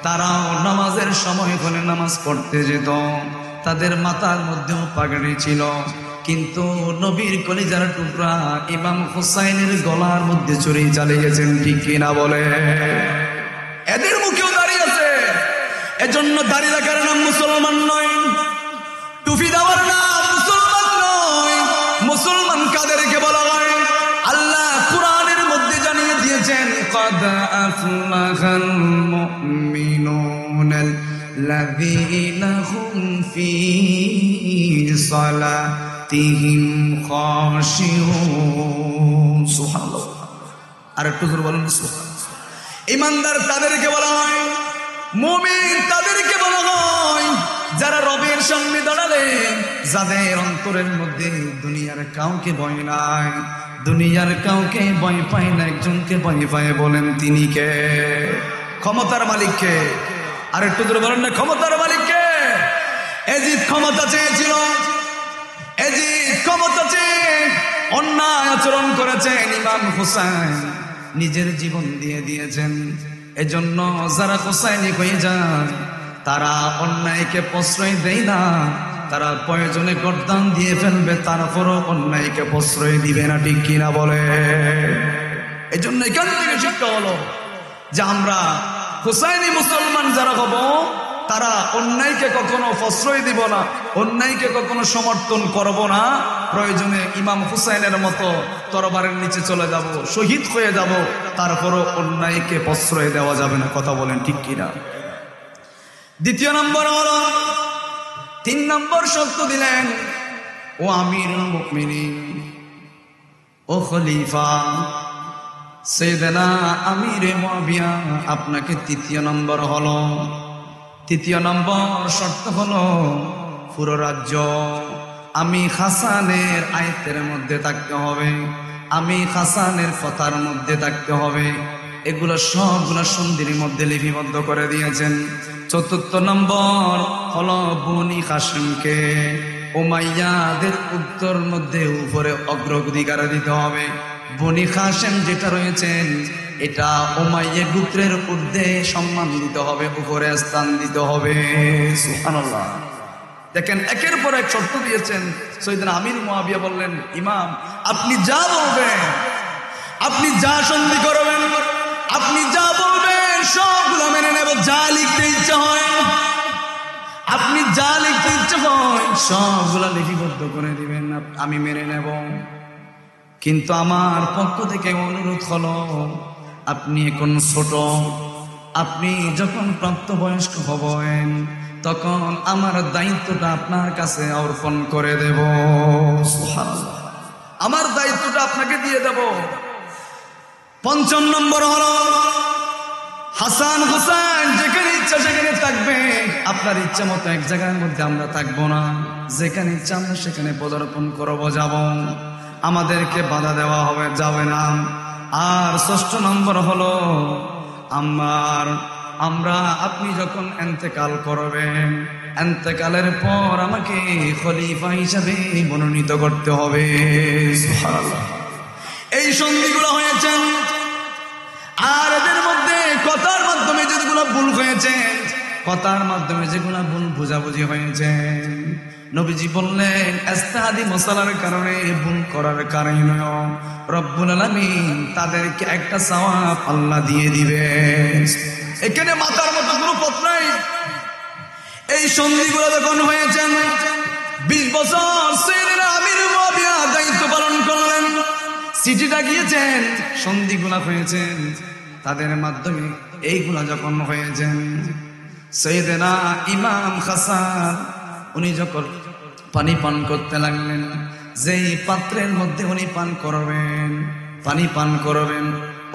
তারাও নামাজের সময় হলে নামাজ পড়তে যেত, তাদের মাথার মধ্যেও পাগড়ি ছিল, কিন্তু নবীর কলিজার টুকরা ইমাম হুসাইনের গলার মধ্যে ছুরি চালিয়েছেন, ঠিক কিনা বলে? এদের মুখেও দাঁড়িয়ে আছে। এজন্য দাঁড়িয়ে রাখার নাম মুসলমান নয়, টুপি দেওয়ার নাম মুসলমান নয়। মুসলমান কাদেরকে বলা হয়? আল্লাহ কুরআনের মধ্যে জানিয়ে দিয়েছেন, قد أفلح المؤمنون الذين هم في صلاتهم خاشعون। সুবহানাল্লাহ। আর একটু জোরে বলুন সুবহানাল্লাহ। ঈমানদার তাদেরকে বলা হয়, মুমিন তাদেরকে বলা হয় যারা রবের সামনে দাঁড়ালে যাদের অন্তরের মধ্যে দুনিয়ার কাউকে ভয় নাই, দুনিয়ার কাউকে ভয় পায় না, একজনকে ভয় পায়। বলেন তিনি কে? ক্ষমতার মালিক কে? আর একটু ধরে বলেন না, ক্ষমতার মালিক কে? এজিদ ক্ষমতা চেয়েছিল, এজিদ ক্ষমতা চেয়ে অন্যায় আচরণ করেছেন। ইমাম হুসাইন নিজের জীবন দিয়ে দিয়েছেন। এজন্য যারা হুসাইনি হয়ে যায় তারা অন্যায়কে প্রশ্রয় দেয় না, তারা প্রয়োজনে গর্দান দিয়ে ফেলবে, তারপরও অন্যায়কে প্রশ্রয় দিবে না, ঠিক কিনা বলে? এই জন্য এখান থেকে শিক্ষা হলো যে আমরা হুসাইনি মুসলমান যারা হব তারা অন্যায়কে কখনো প্রশ্রয় দিব না, অন্যায়কে কখনো সমর্থন করব না। প্রয়োজনে ইমাম হুসাইনের মতো তরবারের নিচে চলে যাব, শহীদ হয়ে যাব, তারপরও অন্যায়কে প্রশ্রয় দেওয়া যাবে না। কথা বলেন ঠিক কিনা? দ্বিতীয় নম্বর হলো, 3 নম্বর শর্ত দিলেন, ও আমিরুল মুমিনিন, ও খলিফা সাইয়েদনা আমিরে মুআবিয়া, আপনাকে 3য় নম্বর হলো, 3য় নম্বর শর্ত হলো পুরো রাজ্য আমি হাসানের আয়াতের মধ্যে থাকতে হবে, আমি হাসানের কথার মধ্যে থাকতে হবে। এগুলো সবগুলো সন্ধির মধ্যে লিপিবদ্ধ করে দিয়েছেন। 4র্থ নম্বর হলো বনি কাসেমকে উমাইয়াদের উত্তর মধ্যে উপরে অগ্রাধিকার দিতে হবে। বনি কাসেম যেটা রয়েছেন এটা উমাইয়া গোত্রের ঊর্ধ্বে সম্মান দিতে হবে, উপরে স্থান দিতে হবে। সুবহানাল্লাহ। দেখেন একের পর এক শর্ত দিয়েছেন। সাইয়েদনা আমির মুআবিয়া বললেন, ইমাম আপনি যা বলবেন, আপনি যা সন্ধি করবেন, আপনি যা বলবেন সবগুলো মেনে নেব। যা লিখতে ইচ্ছা হয়, আপনি যা লিখতে ইচ্ছা হয় সবগুলো লিপিবদ্ধ করে দিবেন, আমি মেনে নেব। কিন্তু আমার পক্ষ থেকে অনুরোধ হলো, আপনি এখন ছোট, আপনি যখন প্রাপ্তবয়স্ক হবেন তখন আমার দায়িত্বটা আপনার কাছে অর্পণ করে দেব। সুবহানাল্লাহ। আমার দায়িত্বটা আপনাকে দিয়ে দেব। 5ম নম্বর হলো হাসান হুসাইন যেখানে ইচ্ছা সেখানে থাকবে। আপনার ইচ্ছা মতো এক জায়গার মধ্যে আমরা থাকবো না, যেখানে ইচ্ছা আমরা সেখানে পদার্পণ করবো, যাব, আমাদেরকে বাধা দেওয়া হবে যাবে না। আর 6ষ্ঠ নম্বর হলো আমরা আপনি যখন ইন্তেকাল করবেন, ইন্তেকালের পর আমাকে খলিফা হিসাবে মনোনীত করতে হবে। সুবহানাল্লাহ। এই সন্ধিগুলো হয়েছে। আর এদের মধ্যে কথার মাধ্যমে যেগুলো ভুল হয়েছে, কথার মাধ্যমে যেগুলো ভুল বোঝাবুঝি হয়েছে, নবীজি বললেন ইজতিহাদি মাসালার কারণে ভুল করার কারণে রব্বুল আলামিন তাদেরকে একটা সওয়াব আল্লাহ দিয়ে দিবেন। এখানে মাথার মতো কোনো পথ নাই। এই সন্ধিগুলো যখন হয়েছে, 20 বছর সাইয়েদনা আমির মুআবিয়া দায়িত্ব পালন করলেন, চিঠিটা গিয়েছেন, সন্ধিগুলা হয়েছেন, তাদের মাধ্যমে এইগুলা যখন হয়েছেন, সাইয়েদনা ইমাম হাসান উনি যখন পানি পান করতে লাগলেন, যেই পাত্রের মধ্যে উনি পান করবেন, পানি পান করবেন,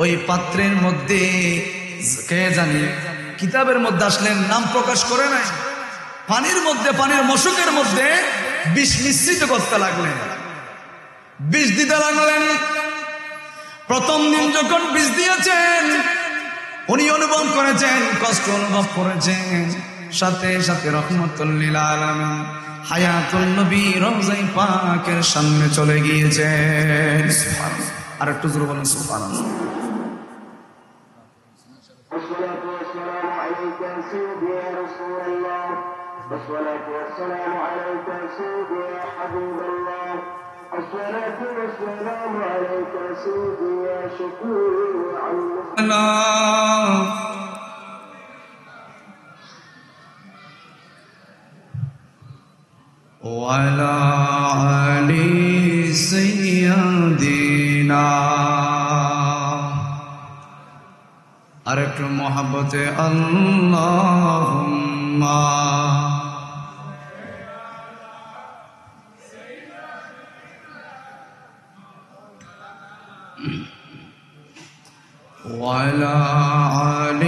ওই পাত্রের মধ্যে কে জানি কিতাবের মধ্যে আসলেন, নাম প্রকাশ করে নাই, পানির মধ্যে, পানির মশকের মধ্যে বিষ মিশ্রিত করতে লাগলেন, বিষ দিতে লাগলেন। প্রথম দিন যখন বিষ দিয়েছেন উনি অনুভব করেছেন, কষ্ট অনুভব করেছেন, সাথে সাথে রহমতুল লিল আলামিন হায়াতুল নবী রওজায়ে পাকের সামনে চলে গিয়েছেন। আর একটু জোরে বলেন সুবহানাল্লাহ।
والصلاة والسلام عليك سيدي يا حبيب الله الصلاة والسلام عليك سيدي يا شفيع المسلمين
وعلى آل سيدنا আরেকটু মহব্বতে আল্লাহুম্মা وعلى آل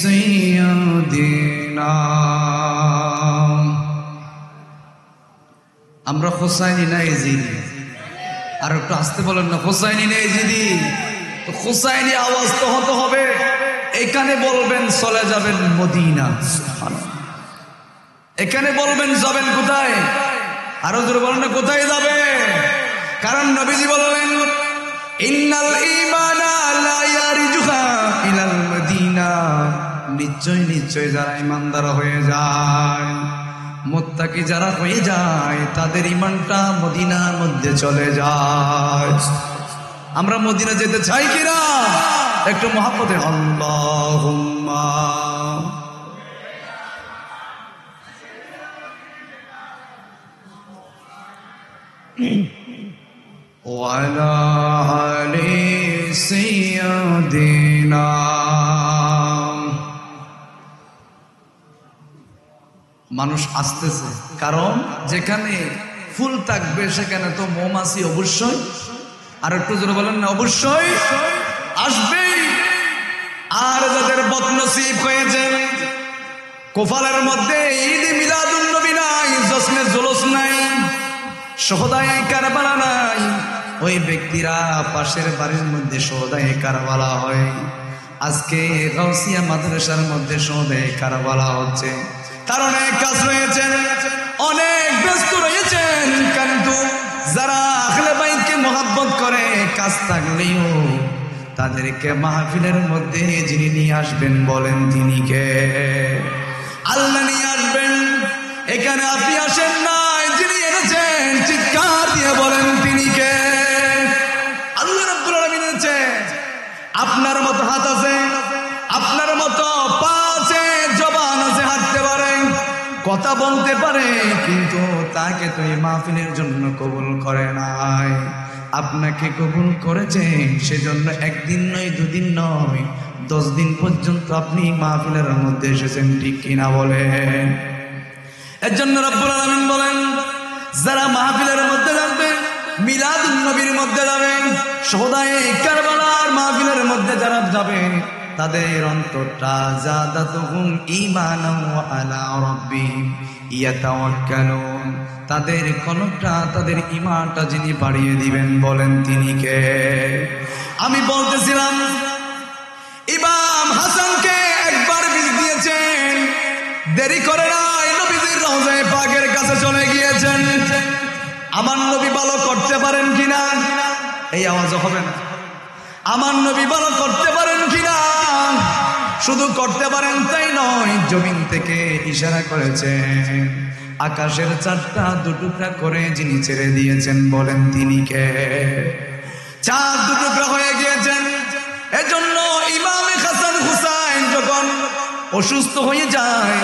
سيدنا আমরা হোসাইনি না ইজিদি আর একটু আসতে বলেন না হোসাইনি না ইজিদি তো হোসাইনি আওয়াজ তো হতে হবে এখানে বলবেন চলে যাবেন মদিনা এখানে বলবেন যাবেন কোথায় আরো জোরে বলেন না কোথায় যাবে কারণ নবীজি বললেন ইন্নাল ঈমানা লা ইয়ারজুহা ইলাল মদিনা নিশ্চয় নিশ্চয় যারা ঈমানদার হয়ে যায় মুত্তাকি যারা হয়ে যায় তাদের ঈমানটা মদিনার মধ্যে চলে যায় আমরা মদিনা যেতে চাই কিনা একটু মহব্বতে আল্লাহুম্মা ওয়ালা আলি সাইয়্যিদিনা মানুষ আসতেছে কারণ যেখানে ফুল থাকবে সেখানে তো মৌমাছি অবশ্যই আর একটু জোরে বলেন না অবশ্যই আসবেই আর যাদের বদনসিব হয়েছে কপালের মধ্যে ঈদ মিলাদুন নবী নাই জশ্নে জুলুস নাই শহদায়ে কারবালা নাই ওই ব্যক্তিরা পাশের বাড়ির মধ্যে শহদায়ে কারবালা হয় আজকে গাউসিয়া মাদ্রাসার মধ্যে শহদায়ে কারবালা হচ্ছে তার অনেক কাজ রয়েছে অনেক ব্যস্ত রয়েছেন কিন্তু যারা আহলে বাইতকে মহব্বত করে কাজ থাকলেও তাদেরকে মাহফিলের মধ্যে যিনি নিয়ে আসবেন বলেন তিনি কে আল্লাহ নিয়ে আসবেন এখানে আপনি আসেন নাই যিনি এনেছেন চিৎকার দিয়ে বলেন তিনি কে আল্লাহ রাব্বুল আলামিন এনেছেন আপনার মতো হাত আছে আপনার মতো পা আছে জবান আছে হাঁটতে পারে কথা বলতে পারে কিন্তু তাকে তো এই মাহফিলের জন্য কবুল করে নাই আপনাকে কবুল করেছেন সেজন্য একদিন নয় দুদিন নয় 10 দিন পর্যন্ত আপনি মাহফিলের মধ্যে এসেছেন ঠিক কিনা বলেন এর জন্য রব্বুল আলামিন বলেন যারা মাহফিলের মধ্যে যাবে মিলাদুন নবীর মধ্যে যাবেন শহদায়ে কারবালার মাহফিলের মধ্যে যারা যাবে তাদের অন্তরটা জাদাতুহুম ঈমানান ওয়া আলা রাব্বিহিম ইয়াতাওয়াক্কালুন তাদের কলবটা তাদের ঈমানটা যিনি বাড়িয়ে দিবেন বলেন তিনি কে আমি বলতেছিলাম ইমাম হাসানকে একবার বীজ দিয়েছেন দেরি করে নাই নবীজির রওজায়ে পাকের কাছে চলে গিয়েছেন আমার নবী ভালো করতে পারেন কিনা এই আওয়াজ হবে না আমার নবী ভালো করতে পারেন কিনা শুধু করতে পারেন তাই নয় জমিন থেকে ইশারা করেছেন আকাশের চাঁদটা দুটুকরা করে যিনি ছেড়ে দিয়েছেন বলেন তিনি কে চাঁদ দুটুকরা হয়ে গিয়েছেন এজন্য ইমাম হাসান হুসাইন যখন অসুস্থ হয়ে যায়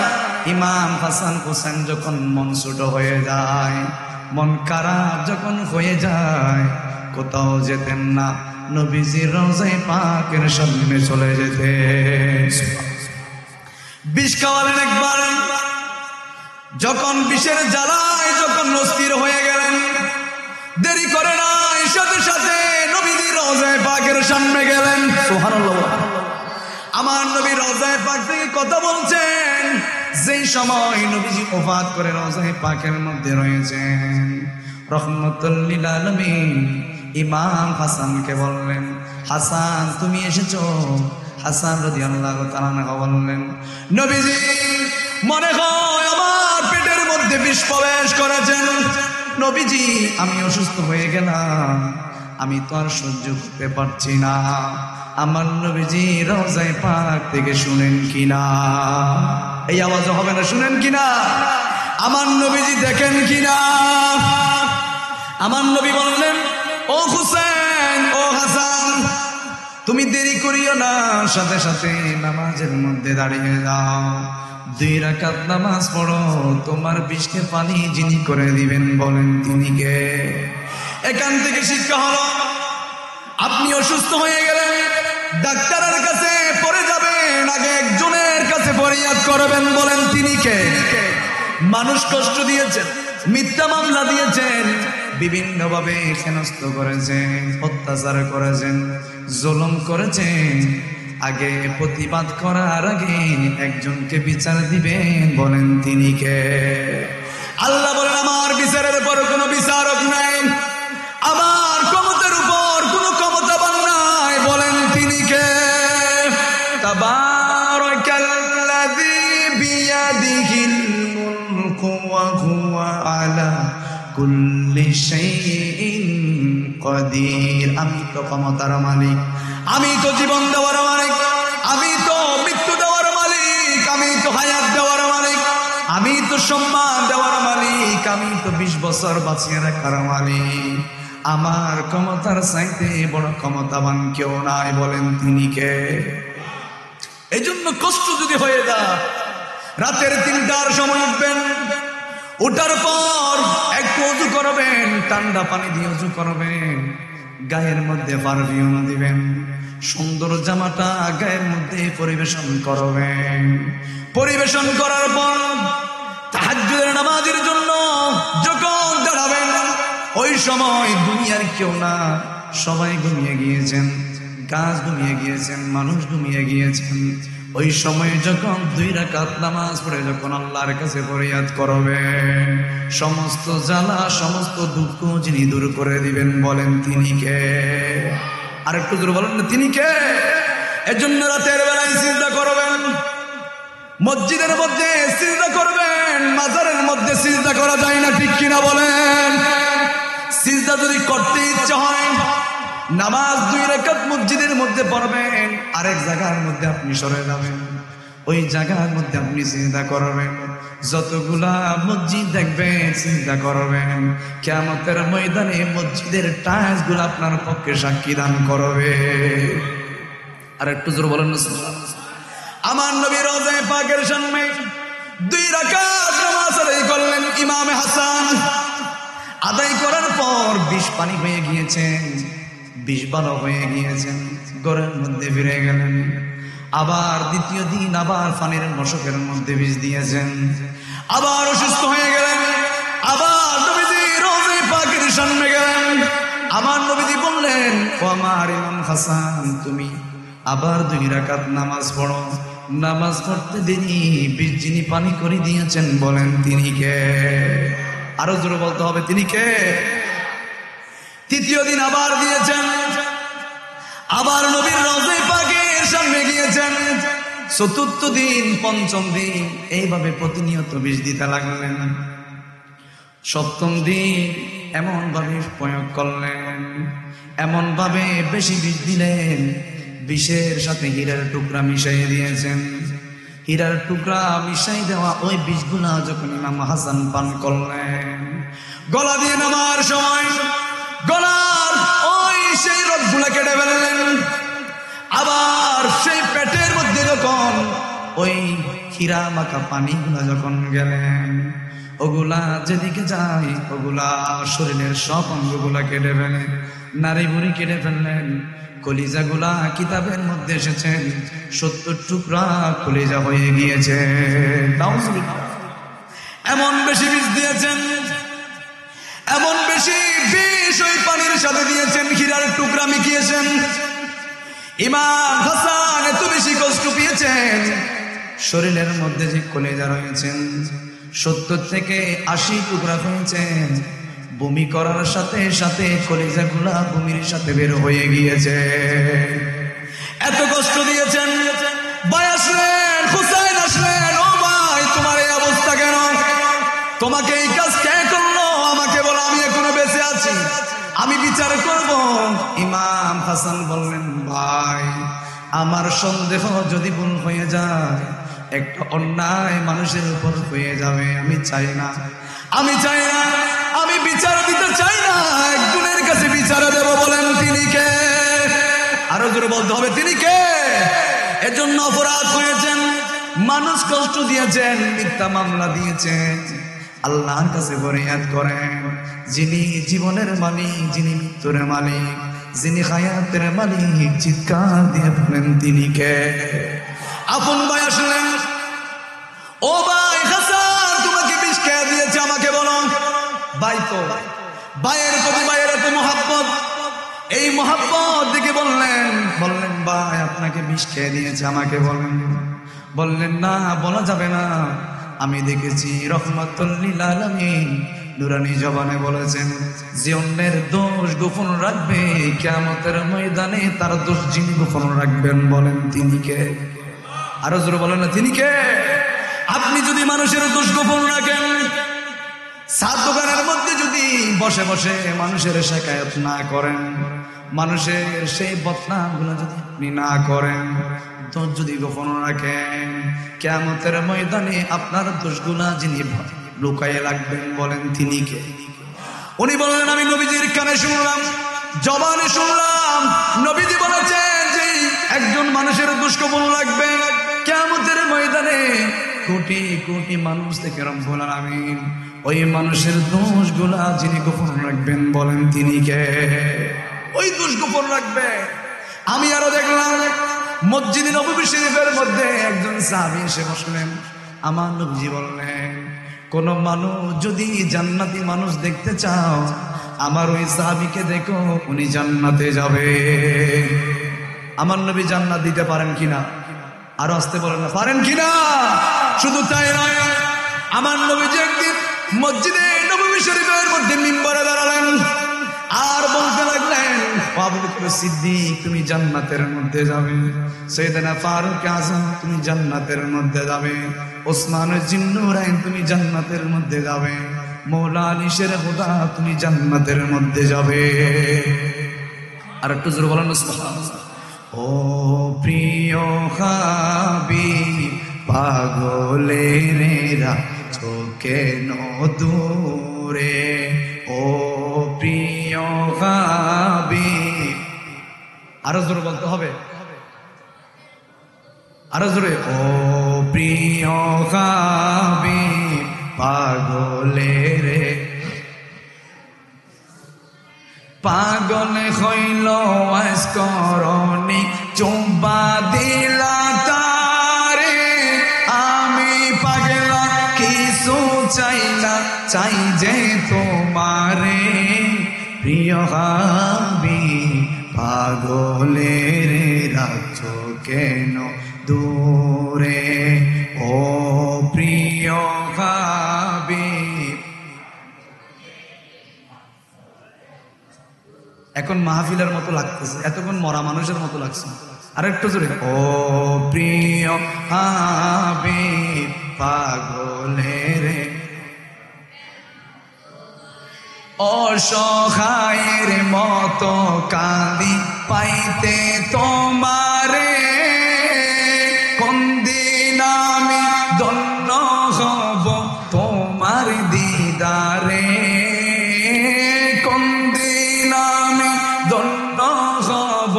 ইমাম হাসান হুসাইন যখন মন ছোট হয়ে যায় মন খারাপ যখন হয়ে যায় কোথাও যেতেন না নবীজির রওজায়ে পাকের সামনে চলে যেতেন বিষ খাওয়ালেন একবার যখন বিষের জ্বালায় যখন অস্থির হয়ে গেলেন দেরি করে নাই সাথে সাথে নবীজির রওজায়ে পাকের সামনে গেলেন সুবহানাল্লাহ আমার নবী রওজায়ে পাক থেকে কথা বলছেন যেই সময় নবীজি ওফাত করে রওজায়ে পাকের মধ্যে রয়েছেন রহমাতুল লিল আলামিন ইমাম হাসানকে বললেন হাসান তুমি এসেছো হাসান রাদিয়াল্লাহু তাআলা বললেন নবীজি মনে হয় আমার পেটের মধ্যে বিষ প্রবেশ করেছেন নবীজি আমি অসুস্থ হয়ে গেলাম আমি তো আর সহ্য করতে পারছি না আমার নবীজি রওজায়ে পাক থেকে শুনেন কিনা এই আওয়াজ হবে না, শুনেন কিনা? আমার নবীজি দেখেন কিনা? আমার নবী বললেন, ও হুসেন, ও হাসান, তুমি দেরি করিও না, সাথে সাথে নামাজের মধ্যে দাঁড়িয়ে যাও, 2 রাকাত নামাজ পড়ো, তোমার বিষকে পানি যিনি করে দিবেন বলেন তিনি কে? এখান থেকে শিক্ষা হলো, আপনি অসুস্থ হয়ে গেলেন, ডাক্তারের কাছে পড়ে যাবেন, আগে একজনের কাছে ফরিয়াদ করবেন, বলেন তিনি কে? মানুষ কষ্ট দিয়েছেন, মিথ্যা মামলা দিয়েছেন, বিভিন্ন ভাবে হেনস্থ করেছেন, অত্যাচার করেছেন, জুলুম করেছেন, আগে প্রতিবাদ করার আগে একজনকে বিচার দিবেন, বলেন তিনি কে? আল্লাহ বলেন, আমার বিচারের উপর কোনো বিচারক নাই, আমার ক্ষমতার উপর কোনো ক্ষমতাবান নাই, বলেন তিনি কে? তাবারাকাল্লাযী বিয়াদিহিল মুলকু ওয়া হুয়া আলা কুল্লি শাইইন কাদির। আমি তো ক্ষমতার মালিক, আমি তো জীবন দেওয়ার মালিক, আমি তো মৃত্যু দেওয়ার মালিক, আমি তো হায়াত দেওয়ার মালিক, আমি তো সম্মান দেওয়ার মালিক, আমি তো 20 বছর বাঁচিয়ে রাখার মালিক। আমার ক্ষমতার চাইতে বড় ক্ষমতাবান কেউ নাই, বলেন তিনি কে? এই জন্য কষ্ট যদি হয়ে যায়, রাতের 3টার সময় উঠবেন, উঠার পর একটু উজু করবেন, ঠান্ডা পানি দিয়ে উজু করবেন, গায়ের মধ্যে পারফিউম দিবেন, সুন্দর জামাটা গায়ের মধ্যে পরিবেশন করবেন। পরিবেশন করার পর তাহাজ্জুদের নামাজের জন্য যখন দাঁড়াবেন, ওই সময় দুনিয়ার কেউ না, সবাই ঘুমিয়ে গিয়েছেন, গাছ ঘুমিয়ে গিয়েছেন, মানুষ ঘুমিয়ে গিয়েছেন। ওই সময় যখন 2 রাকাত নামাজ পড়ে যখন আল্লাহর কাছে ফরিয়াদ করবেন, সমস্ত জ্বালা সমস্ত দুঃখ যিনি দূর করে দিবেন, বলেন তিনি কে? আর একটু জোরে বলেন না, তিনি কে? এজন্য রাতের বেলায় সিজদা করবেন, মসজিদের মধ্যে সিজদা করবেন, মাজারের মধ্যে সিজদা করা যায় না, ঠিক কিনা বলেন? সিজদা যদি করতে ইচ্ছা হয়, নামাজ 2 রাকাত মসজিদের মধ্যে পড়বেন, আরেক জায়গার মধ্যে আপনি সরে যাবেন, ওই জায়গার মধ্যে আপনি সিজদা করবেন। যতগুলা মসজিদ দেখবেন সিজদা করবেন, কিয়ামতের ময়দানে মসজিদের টাইলস গুলো আপনার পক্ষে সাক্ষী দান করবে। আর একটু জোরে বলেন না সুবহানাল্লাহ। আমার নবী রওজায়ে পাকের সামনে 2 রাকাত নামাজ আদায় করলেন। ইমামে হাসান আদায় করার পর 20 পানি হয়ে গিয়েছেন, 20 ভালো হয়ে গিয়েছেন, ঘরের মধ্যে ফিরে গেলেন। আবার দ্বিতীয় দিন আবার পানির মশকের মধ্যে বিষ দিয়েছেন, আবার অসুস্থ হয়ে গেলেন, আবার নবীজি রওজায়ে পাকের সামনে গেলেন। আমার নবীজি বললেন, ও আমার ইমাম হাসান, তুমি আবার 2 রাকাত নামাজ পড়ো। নামাজ পড়তে দেরি 20 যিনি পানি করে দিয়েছেন, বলেন তিনি কে? আরো জোরে বলতে হবে, তিনি কে? তৃতীয় দিন আবার দিয়েছেন, আবার নবীর রওজায়ে পাকের সামনে গিয়েছেন। চতুর্থ দিন, পঞ্চম দিন, এইভাবে প্রতিনিয়ত বিষ দিতে লাগলেন। সপ্তম দিন এমন ভাবে প্রয়োগ করলেন, এমন ভাবে বেশি বিষ দিলেন, বিষের সাথে হীরার টুকরা মিশাই দিয়েছেন। হীরার টুকরা মিশাই দেওয়া ওই বিষগুলা যখন ইমাম হাসান পান করলেন, গলা দিয়ে নামার সময় গলার ওই সেই রগগুলা কেটে ফেললেন। আবার সেই পেটের মধ্যে যখন ওই হীরা মাখা পানিগুলা যখন গেলেন, ওগুলা যেদিকে যায় ওগুলা শরীরের সব অঙ্গগুলা কেটে ফেলে, নারী বুড়ি কেটে ফেললেন। কলিজাগুলা কিতাবের মধ্যে এসেছেন 70 টুকরা কলিজা হয়ে গিয়েছে। এমন বেশি বিষ দিয়েছেন, এমন বেশি বিষ ওই পানির সাথে দিয়েছেন, হীরার টুকরা মিশিয়েছেন। ইমাম হাসান এত বেশি কষ্ট পেয়েছেন, শরীরের মধ্যে যে কলিজা রয়েছেন 70 থেকে 80 টুকরা হয়েছেন। বমি করার সাথে সাথে কলিজাগুলা বমির সাথে বের হয়ে গিয়েছে। এত কষ্ট দিয়েছেন। ভাই আসলেন, হুসাইন আসলেন, ও ভাই তোমার এই অবস্থা কেন? তোমাকে এই কাজ কে করলো? আমাকে বলো, আমি এখনো বেঁচে আছি, আমি বিচার করব। ইমাম হাসান বললেন, ভাই আমার সন্দেহ যদি ভুল হয়ে যায়, একটা অন্যায় মানুষের উপর হয়ে যাবে। আমি চাই না, আমি চাই না, আমি বিচার দিতে চাই না। একজনের কাছে বিচার দেব, বলেন তিনি কে? আরো জোরে বলতে হবে, তিনি কে? এজন্য অপরাধ হয়েছেন, মানুষ কষ্ট দিয়েছেন, মিথ্যা মামলা দিয়েছেন, আল্লাহর কাছে ফরিয়াদ করেন। যিনি জীবনের মালিক, যিনি মৃত্যুর মালিক, যিনি হায়াতের মালিক, চিৎকার দিয়ে বলেন তিনি কে? আপন ভাই আসলেন, ও ভাই হাসান, তোমাকে বিষ খেয়ে দিয়েছে, আমাকে বলো। ভাই তো ভাইয়ের প্রতি ভাইয়ের এত মহাব্বত, এই মহাব্বত দেখে বললেন ভাই আপনাকে বিষ খেয়ে দিয়েছে, আমাকে বলেন। বললেন না, বলা যাবে না, আমি দেখেছি। রহমাতুল লিল আলামিন নুরানি জবানে বলেছেন, যে অন্যের দোষ গোপন রাখবে, কিয়ামতের ময়দানে তার দোষ যিনি গোপন রাখবেন, বলেন তিনি কে? আরো জোরে বলেন না, তিনি কে? আপনি যদি মানুষের দোষ গোপন রাখেন, সাত দোকানের মধ্যে যদি বসে বসে মানুষের শিকায়ত না করেন, মানুষের সেই বদনামগুলো যদি আপনি না করেন, দোষ যদি গোপন রাখেন, কিয়ামতের ময়দানে আপনার দোষগুলা যিনি লুকাইয়ে রাখবেন, বলেন তিনি কে? উনি বললেন, আমি নবীজির কানে শুনলাম, জবানে শুনলাম, নবীজি বলেছেন যে একজন মানুষের দোষ গোপন রাখবে, কিয়ামতের ময়দানে কোটি কোটি মানুষ থেকে রব্বুল আলামিন ওই মানুষের দোষগুলা যিনি গোপন রাখবেন, বলেন তিনি কে? ওই দোষ গোপন রাখবে। আমি আরো দেখলাম মসজিদে নববী শরীফের মধ্যে একজন সাহাবী এসে বসলেন। আমার নবীজি বললেন, কোন মানুষ যদি জান্নাতি মানুষ দেখতে চাও, আমার ওই সাহাবীকে দেখো, উনি জান্নাতে যাবে। আমার নবী জান্নাত দিতে পারেন কিনা? আরো আসতে বলেন না, পারেন কিনা? শুধু তাই নয়, আমার নবীজি একদিন মসজিদে নববী শরীফের মধ্যে মিম্বরে দাঁড়ালেন আর বলতে লাগলেন, আবু বকর সিদ্দিক তুমি জান্নাতের মধ্যে যাবে, সাইয়েদনা ফারুক আযম তুমি জান্নাতের মধ্যে যাবে, ওসমান জিন্নুরাইন তুমি জান্নাতের মধ্যে যাবে, মওলা আলী শের খুদা তুমি জান্নাতের মধ্যে যাবে। আর একটু জোরে বলেন সুবহানাল্লাহ। ও প্রিয় হাবিব পাগলেরা কেন দূরে, ও প্রিয় হাবিব। আরো জোরে বলতে হবে, আরো জোরে। ও প্রিয় হাবিব পাগলেরে, পাগল হইল আসকরণী চুম্বা দিলা তারে, আমি পাগলা কিছু চাই না, চাই যে তোমারে, প্রিয় হাবিব পাগলের রাখছো কেন দূরে, ও প্রিয় হাবিব। এখন মাহফিলের মতো লাগতেছে, এতক্ষণ মরা মানুষের মতো লাগছে। আরেকটু জোরে, ও প্রিয় হাবিব পাগলের, অসহায়ের মতো কাঁদি পাইতে তোমারে, কোন দিন আমি ধন্য হব তোমার দিদারে, কোন দিন আমি ধন্য হব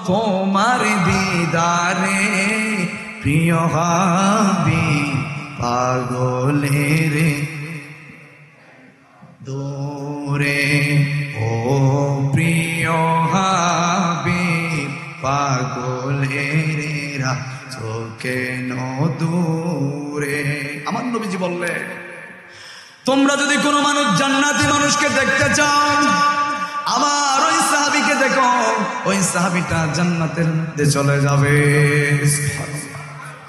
তোমার দিদারে, প্রিয় হাবিব পাগলের দূরে, ও প্রিয় হাবিব পাগলের রাখছো কেন দূরে। আমার নবীজি বললেন, তোমরা যদি কোনো মানুষ জান্নাতি মানুষকে দেখতে চাও, আমার ওই সাহাবীকে দেখো, ওই সাহাবীটা জান্নাতের মধ্যে চলে যাবে।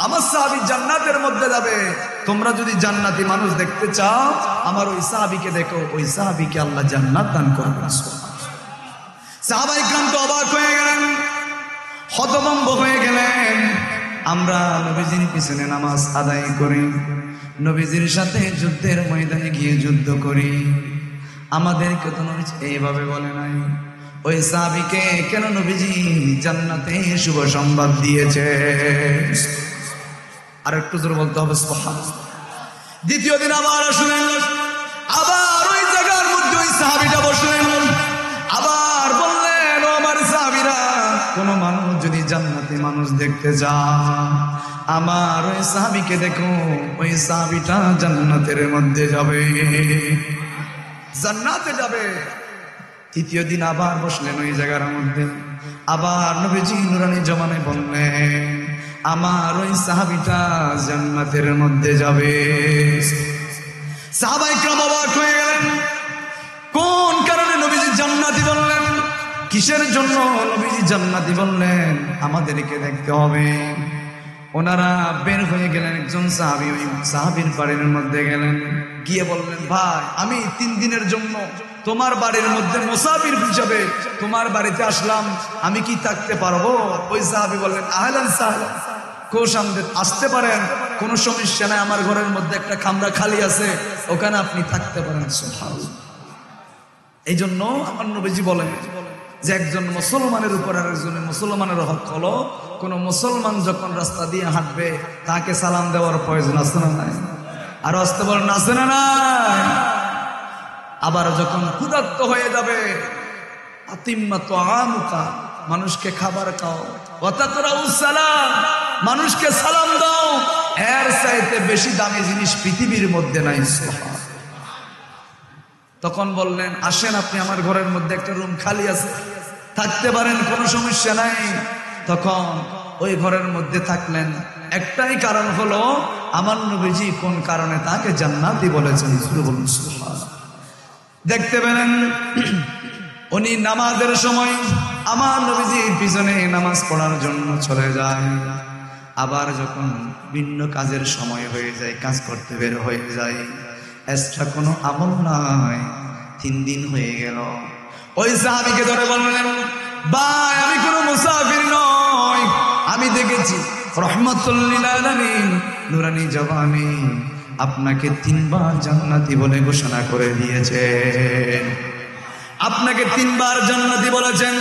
আমার সাহাবী জান্নাতের মধ্যে যাবে। তোমরা যদি জান্নাতি মানুষ দেখতে চাও, আমার ওই সাহাবীকে দেখো, ওই সাহাবীকে আল্লাহ জান্নাত দান করবেন। সাহাবায়ে কিরাম তো অবাক হয়ে গেলেন, হতভম্ব হয়ে গেলেন। আমরা নবীজির পিছনে নামাজ আদায় করি, নবীজির সাথে যুদ্ধের ময়দানে গিয়ে যুদ্ধ করি, আমাদেরকে তো নবীজি এইভাবে বলে নাই। ওই সাহাবীকে কেন নবীজি জান্নাতে শুভ সংবাদ দিয়েছে? আর একটু জোরে বলতে হবে সুবহানাল্লাহ। দ্বিতীয় দিন আবার আসলেন, আবার ওই জায়গার মধ্যে ওই সাহাবীটা বসলেন, আবার বললেন, ও আমার সাহাবীরা, কোন মানুষ যদি জান্নাতি মানুষ দেখতে যায়, আমার ওই সাহাবীকে দেখো, ওই সাহাবীটা জান্নাতের মধ্যে যাবে, জান্নাতে যাবে। তৃতীয় দিন আবার বসলেন ওই জায়গার মধ্যে, আবার নবীজি নুরানি জমানায় বললেন, আমার ওই সাহাবীটা জান্নাতের মধ্যে যাবে। সাহাবায়ে কেরাম অবাক হয়ে গেলেন, কোন কারণে নবীজি জান্নাতি বললেন, কিসের জন্য নবীজি জান্নাতি বললেন, আমাদেরকে দেখতে হবে। ওনারা বের হয়ে গেলেন, একজন সাহাবী ওই সাহাবীর বাড়ির মধ্যে গেলেন, গিয়ে বললেন, ভাই আমি 3 দিনের জন্য তোমার বাড়ির মধ্যে মুসাফির হিসেবে তোমার বাড়িতে আসলাম, আমি কি থাকতে পারবো? ওই সাহাবী বললেন, আহলান সাহলান, কোশামদের আসতে পারেন, কোনো সমস্যা নাই, আমার ঘরের মধ্যে একটা কামরা খালি আছে, ওখানে আপনি থাকতে পারেন। সুবহানাল্লাহ। এই জন্য আমার নবীজি বলেন যে একজন মুসলমানের উপর আর একজনের মুসলমানের হক হলো, কোন মুসলমান যখন রাস্তা দিয়ে হাঁটবে তাকে সালাম দেওয়ার প্রয়োজন আছে না নাই? আর আসতে বলেন আছে না নাই? আবার যখন ক্ষুধার্ত হয়ে যাবে, আতিম্মা তুআমুকা, মানুষকে খাবার খাও, ওয়া তাকরাউস সালাম, মানুষকে সালাম দাও, এর চাইতে বেশি দামি জিনিস পৃথিবীর মধ্যে নাই। সুবহানাল্লাহ। তখন বললেন, আসেন, আপনি আমার ঘরের মধ্যে একটা রুম খালি আছে, থাকতে পারেন, কোনো সমস্যা নাই। তখন ওই ঘরের মধ্যে থাকলেন, একটাই কারণ হলো আমার নবীজি কোন কারণে তাকে জান্নাতি বলেছেন। সুবহানাল্লাহ। দেখতে পেলেন উনি নামাজের সময় আমার নবীজির পিছনে নামাজ পড়ার জন্য চলে যায়, আবার যখন ভিন্ন কাজের সময় হয়ে যায়, কাজ করতে বের হয়ে যায়, এক্সট্রা কোনো আমল নাই। 3 দিন হয়ে গেল, ওই সাহাবীকে ধরে বললেন, ভাই আমি কোনো মুসাফির নই, আমি দেখেছি রহমাতুল লিল আলামিন নুরানি জবানে আপনাকে 3 বার জান্নাতি বলে ঘোষণা করে দিয়েছেন, আপনাকে 3 বার জান্নাতি বলেছেন।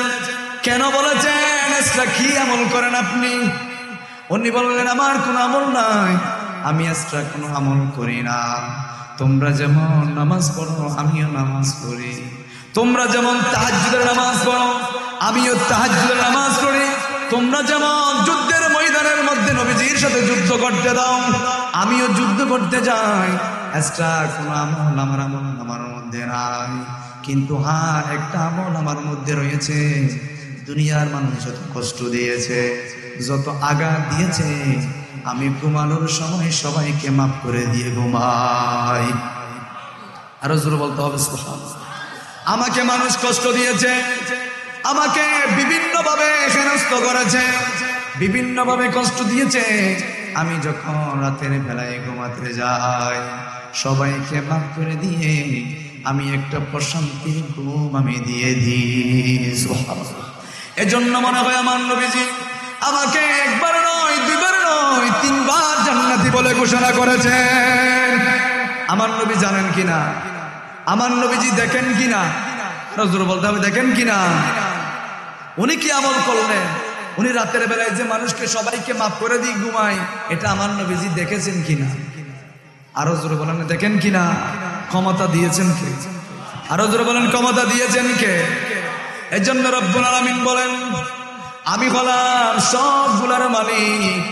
কেন বলেছেন? এক্সট্রা কি আমল করেন আপনি? উনি বললেন, আমার কোনো আমল নাই, আমি এক্সট্রা কোনো আমল করি না। তোমরা যেমন নামাজ পড়ো আমিও নামাজ পড়ি, তোমরা যেমন তাহাজ্জুদের নামাজ পড়ো আমিও তাহাজ্জুদের নামাজ পড়ি, তোমরা যেমন যুদ্ধের ময়দানের মধ্যে নবীজির সাথে যুদ্ধ করতে দাও আমিও যুদ্ধ করতে যাই। এক্সট্রা কোনো আমল আমার মধ্যে নাই, কিন্তু হ্যাঁ একটা আমল আমার মধ্যে রয়েছে। দুনিয়ার মানুষ যত কষ্ট দিয়েছে, যত আঘাত দিয়েছে, আমি ঘুমানোর সময় সবাইকে মাফ করে দিয়ে ঘুমাই। আরো জোরে বলতে হবে সুবহানাল্লাহ। আমাকে মানুষ কষ্ট দিয়েছে, আমাকে বিভিন্ন ভাবে হেনস্থ করেছে, বিভিন্ন ভাবে কষ্ট দিয়েছে, আমি যখন রাতের বেলায় ঘুমাতে যাই সবাইকে মাফ করে দিয়ে আমি একটা প্রশান্তির ঘুম আমি দিয়ে দিই। সুবহানাল্লাহ। এজন্য মনে হয় আমার নবীজি আমাকে একবার নয়, 2 বার নয়, 3 বার জান্নাতি বলে ঘোষণা করেছেন। আমার নবী জানেন কিনা? আমার নবীজি দেখেন কিনা? নজর বলতে হবে, দেখেন কিনা? উনি কি আমল করলেন? উনি রাতের বেলায় যে মানুষকে সবাইকে মাফ করে দিয়ে ঘুমায়, এটা আমার নবীজি দেখেছেন কিনা? আরো জোরে বলেন, দেখেন কিনা? ক্ষমতা দিয়েছেন কে? আরো জোরে বলেন, ক্ষমতা দিয়েছেন কে? এই জন্য রব্বুল আলামিন বলেন, আমি হলাম সবগুলার মালিক,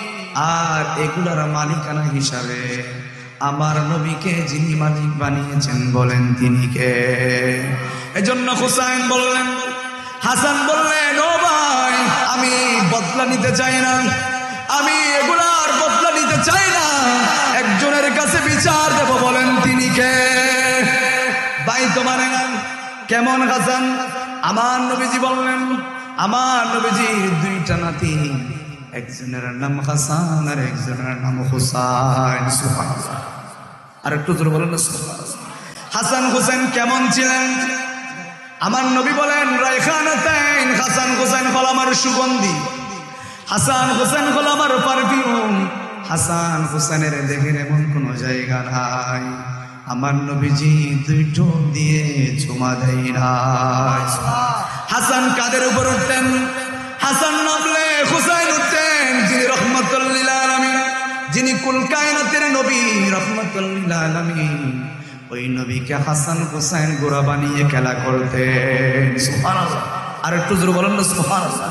আর এগুলার মালিকানা হিসাবে আমার নবীকে যিনি মালিক বানিয়েছেন বলেন তিনি কে? এজন্য হুসাইন বললেন, হাসান বললেন, ও ভাই আমি বদলা নিতে চাই না, আমি এগুলার বদলা নিতে চাই না, একজনের কাছে বিচার দেব, বলেন তিনি কে? ভাই তো মানে না। কেমন হাসান? আমার নবীজি বললেন, আমার নবীজির 2টা নাতি, একজনের নাম হাসান আর একজনের নাম হুসাইন। সুবহানাল্লাহ। আর একটু জোরে বলেন না সুবহানাল্লাহ। হাসান হুসাইন কেমন ছিলেন? আমার নবী বলেন, রায়খানাতাইন, হাসান হুসাইন হল আমার সুগন্ধি, হাসান হুসাইন হল আমার পারফিউম। হাসান হুসাইনের দেহের এমন কোন জায়গা নাই আমার নবীজি 2 ঠোঁট দিয়ে চুমা দেয় না। হাসান কাদের উপর উঠতেন? হাসান নামলে হুসাইন উঠতেন। যিনি রহমাতুল লিল আলামিন, যিনি যিনি কুল কায়নাতের নবী রাহমাতুল লিল আলামিন, ওই নবীকে হাসান হুসাইন গোরা বানিয়ে খেলা করতেন। সুবহানাল্লাহ। আর একটু জোরে বলেন না সুবহানাল্লাহ।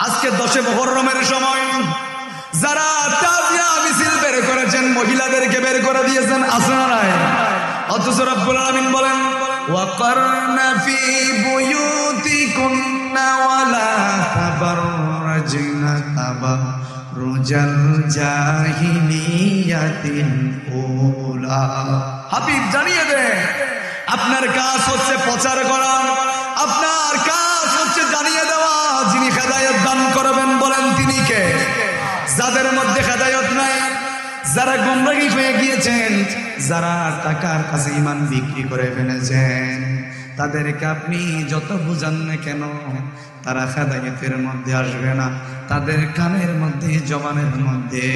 আজকে 10 মুহররমের সময় যারা তাজিয়া মিছিল বের করেছেন, মহিলাদেরকে বের করে দিয়েছেন, আছে না নাই? অথচ রব্বুল আলামিন বলেন ওয়াকারনা ফি বুয়ুতিকুন্না ওয়ালা তাবাররাজনা তাবাররুজাল জাহিলিয়াতিল উলা। হাবিব জানিয়ে দে, আপনার কাজ হচ্ছে প্রচার করা, আপনার কাজ হচ্ছে জানিয়ে দেওয়া যিনি হেদায়েত দান করবেন বলেন তিনি কে? যাদের মধ্যে হেদায়েত নাই, যারা গোমরাহী হয়ে গিয়েছেন, যারা টাকার কাছে ঈমান বিক্রি করে ফেলেছেন, তাদেরকে আপনি যত বুঝান না কেন তারা হেদায়েতের মধ্যে আসবে না। তাদের কানের মধ্যে, জবানের মধ্যে,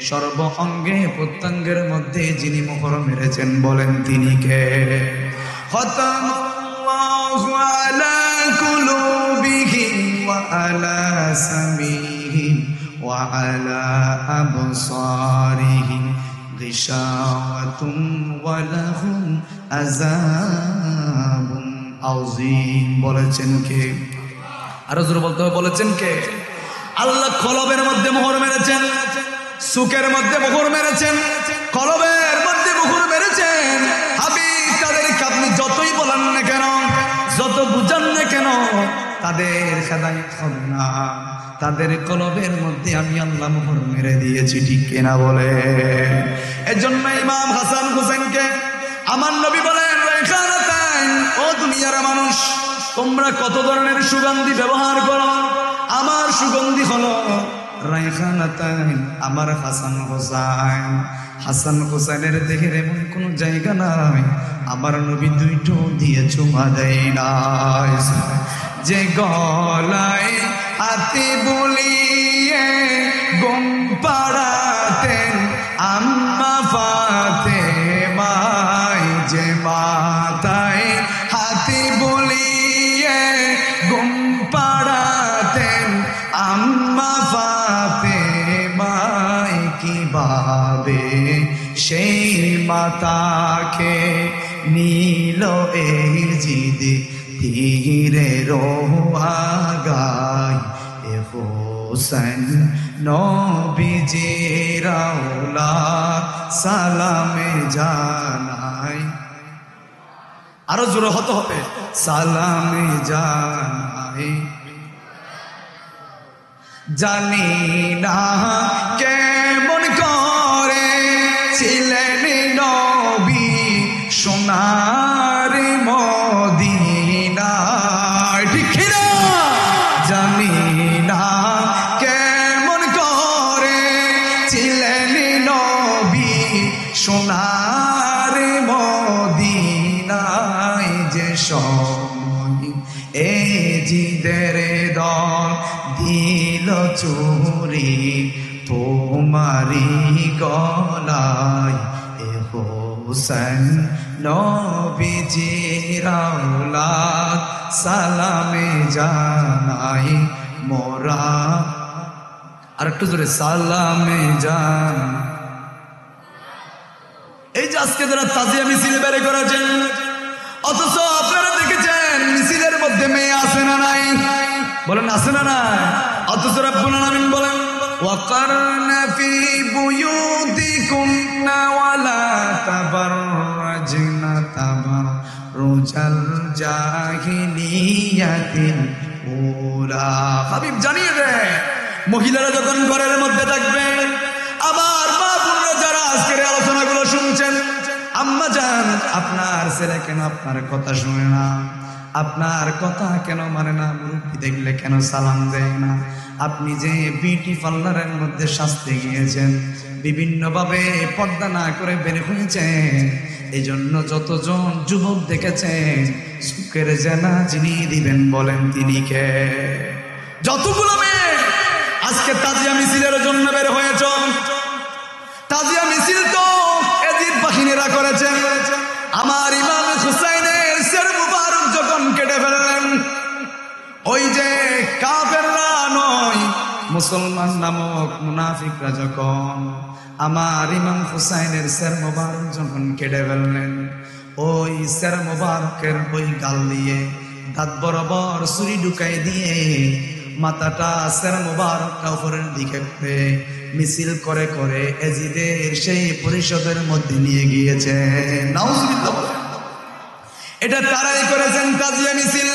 সর্ব অঙ্গে প্রত্যঙ্গের মধ্যে যিনি মোহর মেরেছেন বলেন তিনি কে? খতামাল্লাহু আলা কুলুবিহিম ওয়া আলা সামিহিম ওয়া আলা আবসারিহিম গিশাওয়াতুম ওয়া লাহুম আযাবুন আযীম। বলেছেন কে? আরো জোরে বলতে হবে, বলেছেন কে? আল্লাহ কলবের মধ্যে মোহর মেরেছেন, সুকের মধ্যে মোহর মেরেছেন, কলবের মধ্যে মোহর মেরেছেন। হাবিব তাদেরকে আপনি যতই বলেন না কেন, যত বুঝান না কেন, তাদের হেদায়েত হবে না। তাদের কলবের মধ্যে আমি আল্লাহ মোহর মেরে দিয়েছি, ঠিক কিনা বলে? এজন্য ইমাম হাসান হুসাইনকে আমার নবী বলেন রাইখানাতাইন, ও দুনিয়ার মানুষ, তোমরা কত ধরনের সুগন্ধি ব্যবহার করো, আমার সুগন্ধি হলো রাইখানাতাইন, আমার হাসান হুসাইন। হাসান হুসাইনের দেহের এমন কোন জায়গা নাই আমার নবী দুইটো দিয়ে চুমা দেয় না। যে গলায় হাতে বলিয়ে গম পাড়াতেন আম্মা ফাতেমায়, যে মাথায় হাতে বলিয়ে গম পাড়াতেন আম্মা ফাতেমায়, কিভাবে সেই মাতাকে নীল এই জিদে ধীরে রোয়াগায়, এ হোসেন নবীজির আওলাদ সালামে জানাই। আরো জোরে হতে হবে, সালামে জানাই। জানি না কেমন করে ছিলেন নবী সোনার মদিনায়, ঠিক না? জানি না কেমন করে ছিলেন নবী সোনার মদিনায়, যে সময় এ জিদের দল দিল চুরি তোমারি গলায়, এ হোসেন নবীজির আওলাদ সালামে জানাই মোরা। আর একটু জোরে, সালামে জান। এই যে আজকে যারা তাজিয়া মিছিল বের করেছেন, অথচ আপনারা দেখেছেন মিছিলের মধ্যে মেয়ে আছে না নাই? বলেন আছে না নাই? অথচ রব্বুল আলামিন বলেন ওয়াকারনা ফি বুয়ুতিকুন্না ওয়ালা তাবাররাজনা তাবাররুজাল জাহিলিয়াতিল উলা। হাবিব জানিয়ে দে, মহিলারা যখন ঘরের মধ্যে থাকবে, আমার মা বোনরা যারা আজকের আলোচনাগুলো শুনছেন, আম্মা জান, আপনার ছেলে কেন আপনার কথা শুনে না? আপনার কথা কেন মানে না? মুরব্বি দেখলে কেন সালাম দেয় না? আপনি যে বিউটি পার্লারের মধ্যে সাজতে গিয়েছেন, বিভিন্ন ভাবে পর্দা না করে বের হয়েছেন, এই জন্য যতজন যুবক দেখেছেন সুখের জানা যিনি দিবেন বলেন তিনি কে? যতগুলো মেয়ে আজকে তাজিয়া মিছিলের জন্য বের হয়েছ, তাজিয়া মিছিল তো এজিদ বাহিনীরা করেছেন। আমার ইমাম হুসাইনের শির মুবারক যখন কেটে ফেললেন, ওই যে কাফেররা নয়, মুসলমান নামক মুনাফিকরা যখন আমার ইমাম হুসাইনের সের মোবারক যখন কেটে ফেললেন, ওই সের মোবারকের ওই গাল দিয়ে দাঁত বরাবর ছুরি ঢুকাই দিয়ে মাথাটা সের মোবারকটা উপরের দিকে মিছিল করে করে এজিদের সেই পরিষদের মধ্যে নিয়ে গিয়েছে। নাউজুবিল্লাহ। এটা তারাই করেছেন তাজিয়া মিছিল।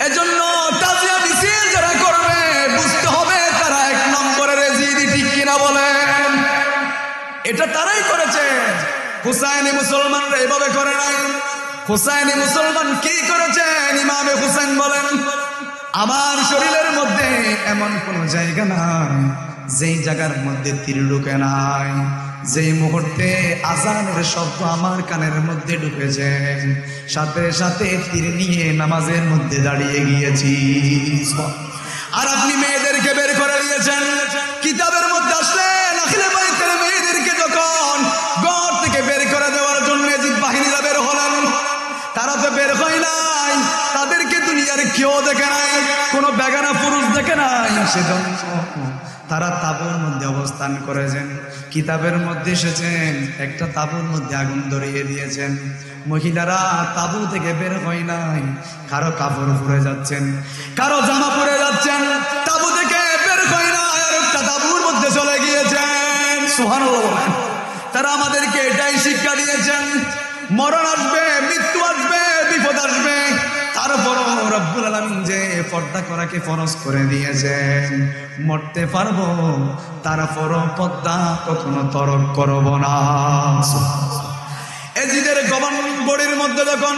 এজন্য তাজিয়া মিছিল যারা করবে বুঝতে হবে তারা এক নম্বরের এজিদি, ঠিক কিনা বলেন? এটা তারাই করেছে। হুসাইনি মুসলমানরা এভাবে করে নাই। হুসাইনি মুসলমান কি করেছেন? ইমামে হুসাইন বলেন, আমার শরীরের মধ্যে এমন কোন জায়গা নাই যেই জায়গার মধ্যে তীর ঢুকে নাই। যেই মুহূর্তে আজানের শব্দ আমার কানের মধ্যে ঢুকেছে, সাথে সাথে তীর নিয়ে নামাজের মধ্যে দাঁড়িয়ে গিয়েছি। আর আপনি মেয়েদেরকে বের করে দিয়েছেন। কিতাবের মধ্যে আসলেন আখিলে বাইতের মেয়েদেরকে যখন ঘর থেকে বের করে দেওয়ার জন্য জিদ বাহিনীরা বের হলেন, তারা তো বের হয় নাই, তাদেরকে দুনিয়ার কেউ দেখে নাই, কোনো বেগানা পুরুষ দেখে নাই, সেজন্য তারা তাঁবুর মধ্যে অবস্থান করেছেন। কিতাবের মধ্যে এসেছেন একটা তাঁবুর মধ্যে আগুন ধরিয়ে দিয়েছেন। মহিলারা তাঁবু থেকে বের হয় নাই, কারো কাপড় পরে যাচ্ছেন, কারো জামা পরে যাচ্ছেন, তাঁবু থেকে বের হয় না, আর একটা তাঁবুর মধ্যে চলে গিয়েছেন। সুবহানাল্লাহ। তারা আমাদেরকে এটাই শিক্ষা দিয়েছেন, মরণ আসবে, মৃত্যু আসবে, বিপদ আসবে, তারপরও রব্বুল আলামিন যে পর্দা করাকে ফরজ করে দিয়েছেন, মরতে পারবো তারপরও পর্দা কখনো তরক করব না। এজিদের গবন বড়ির মধ্যে যখন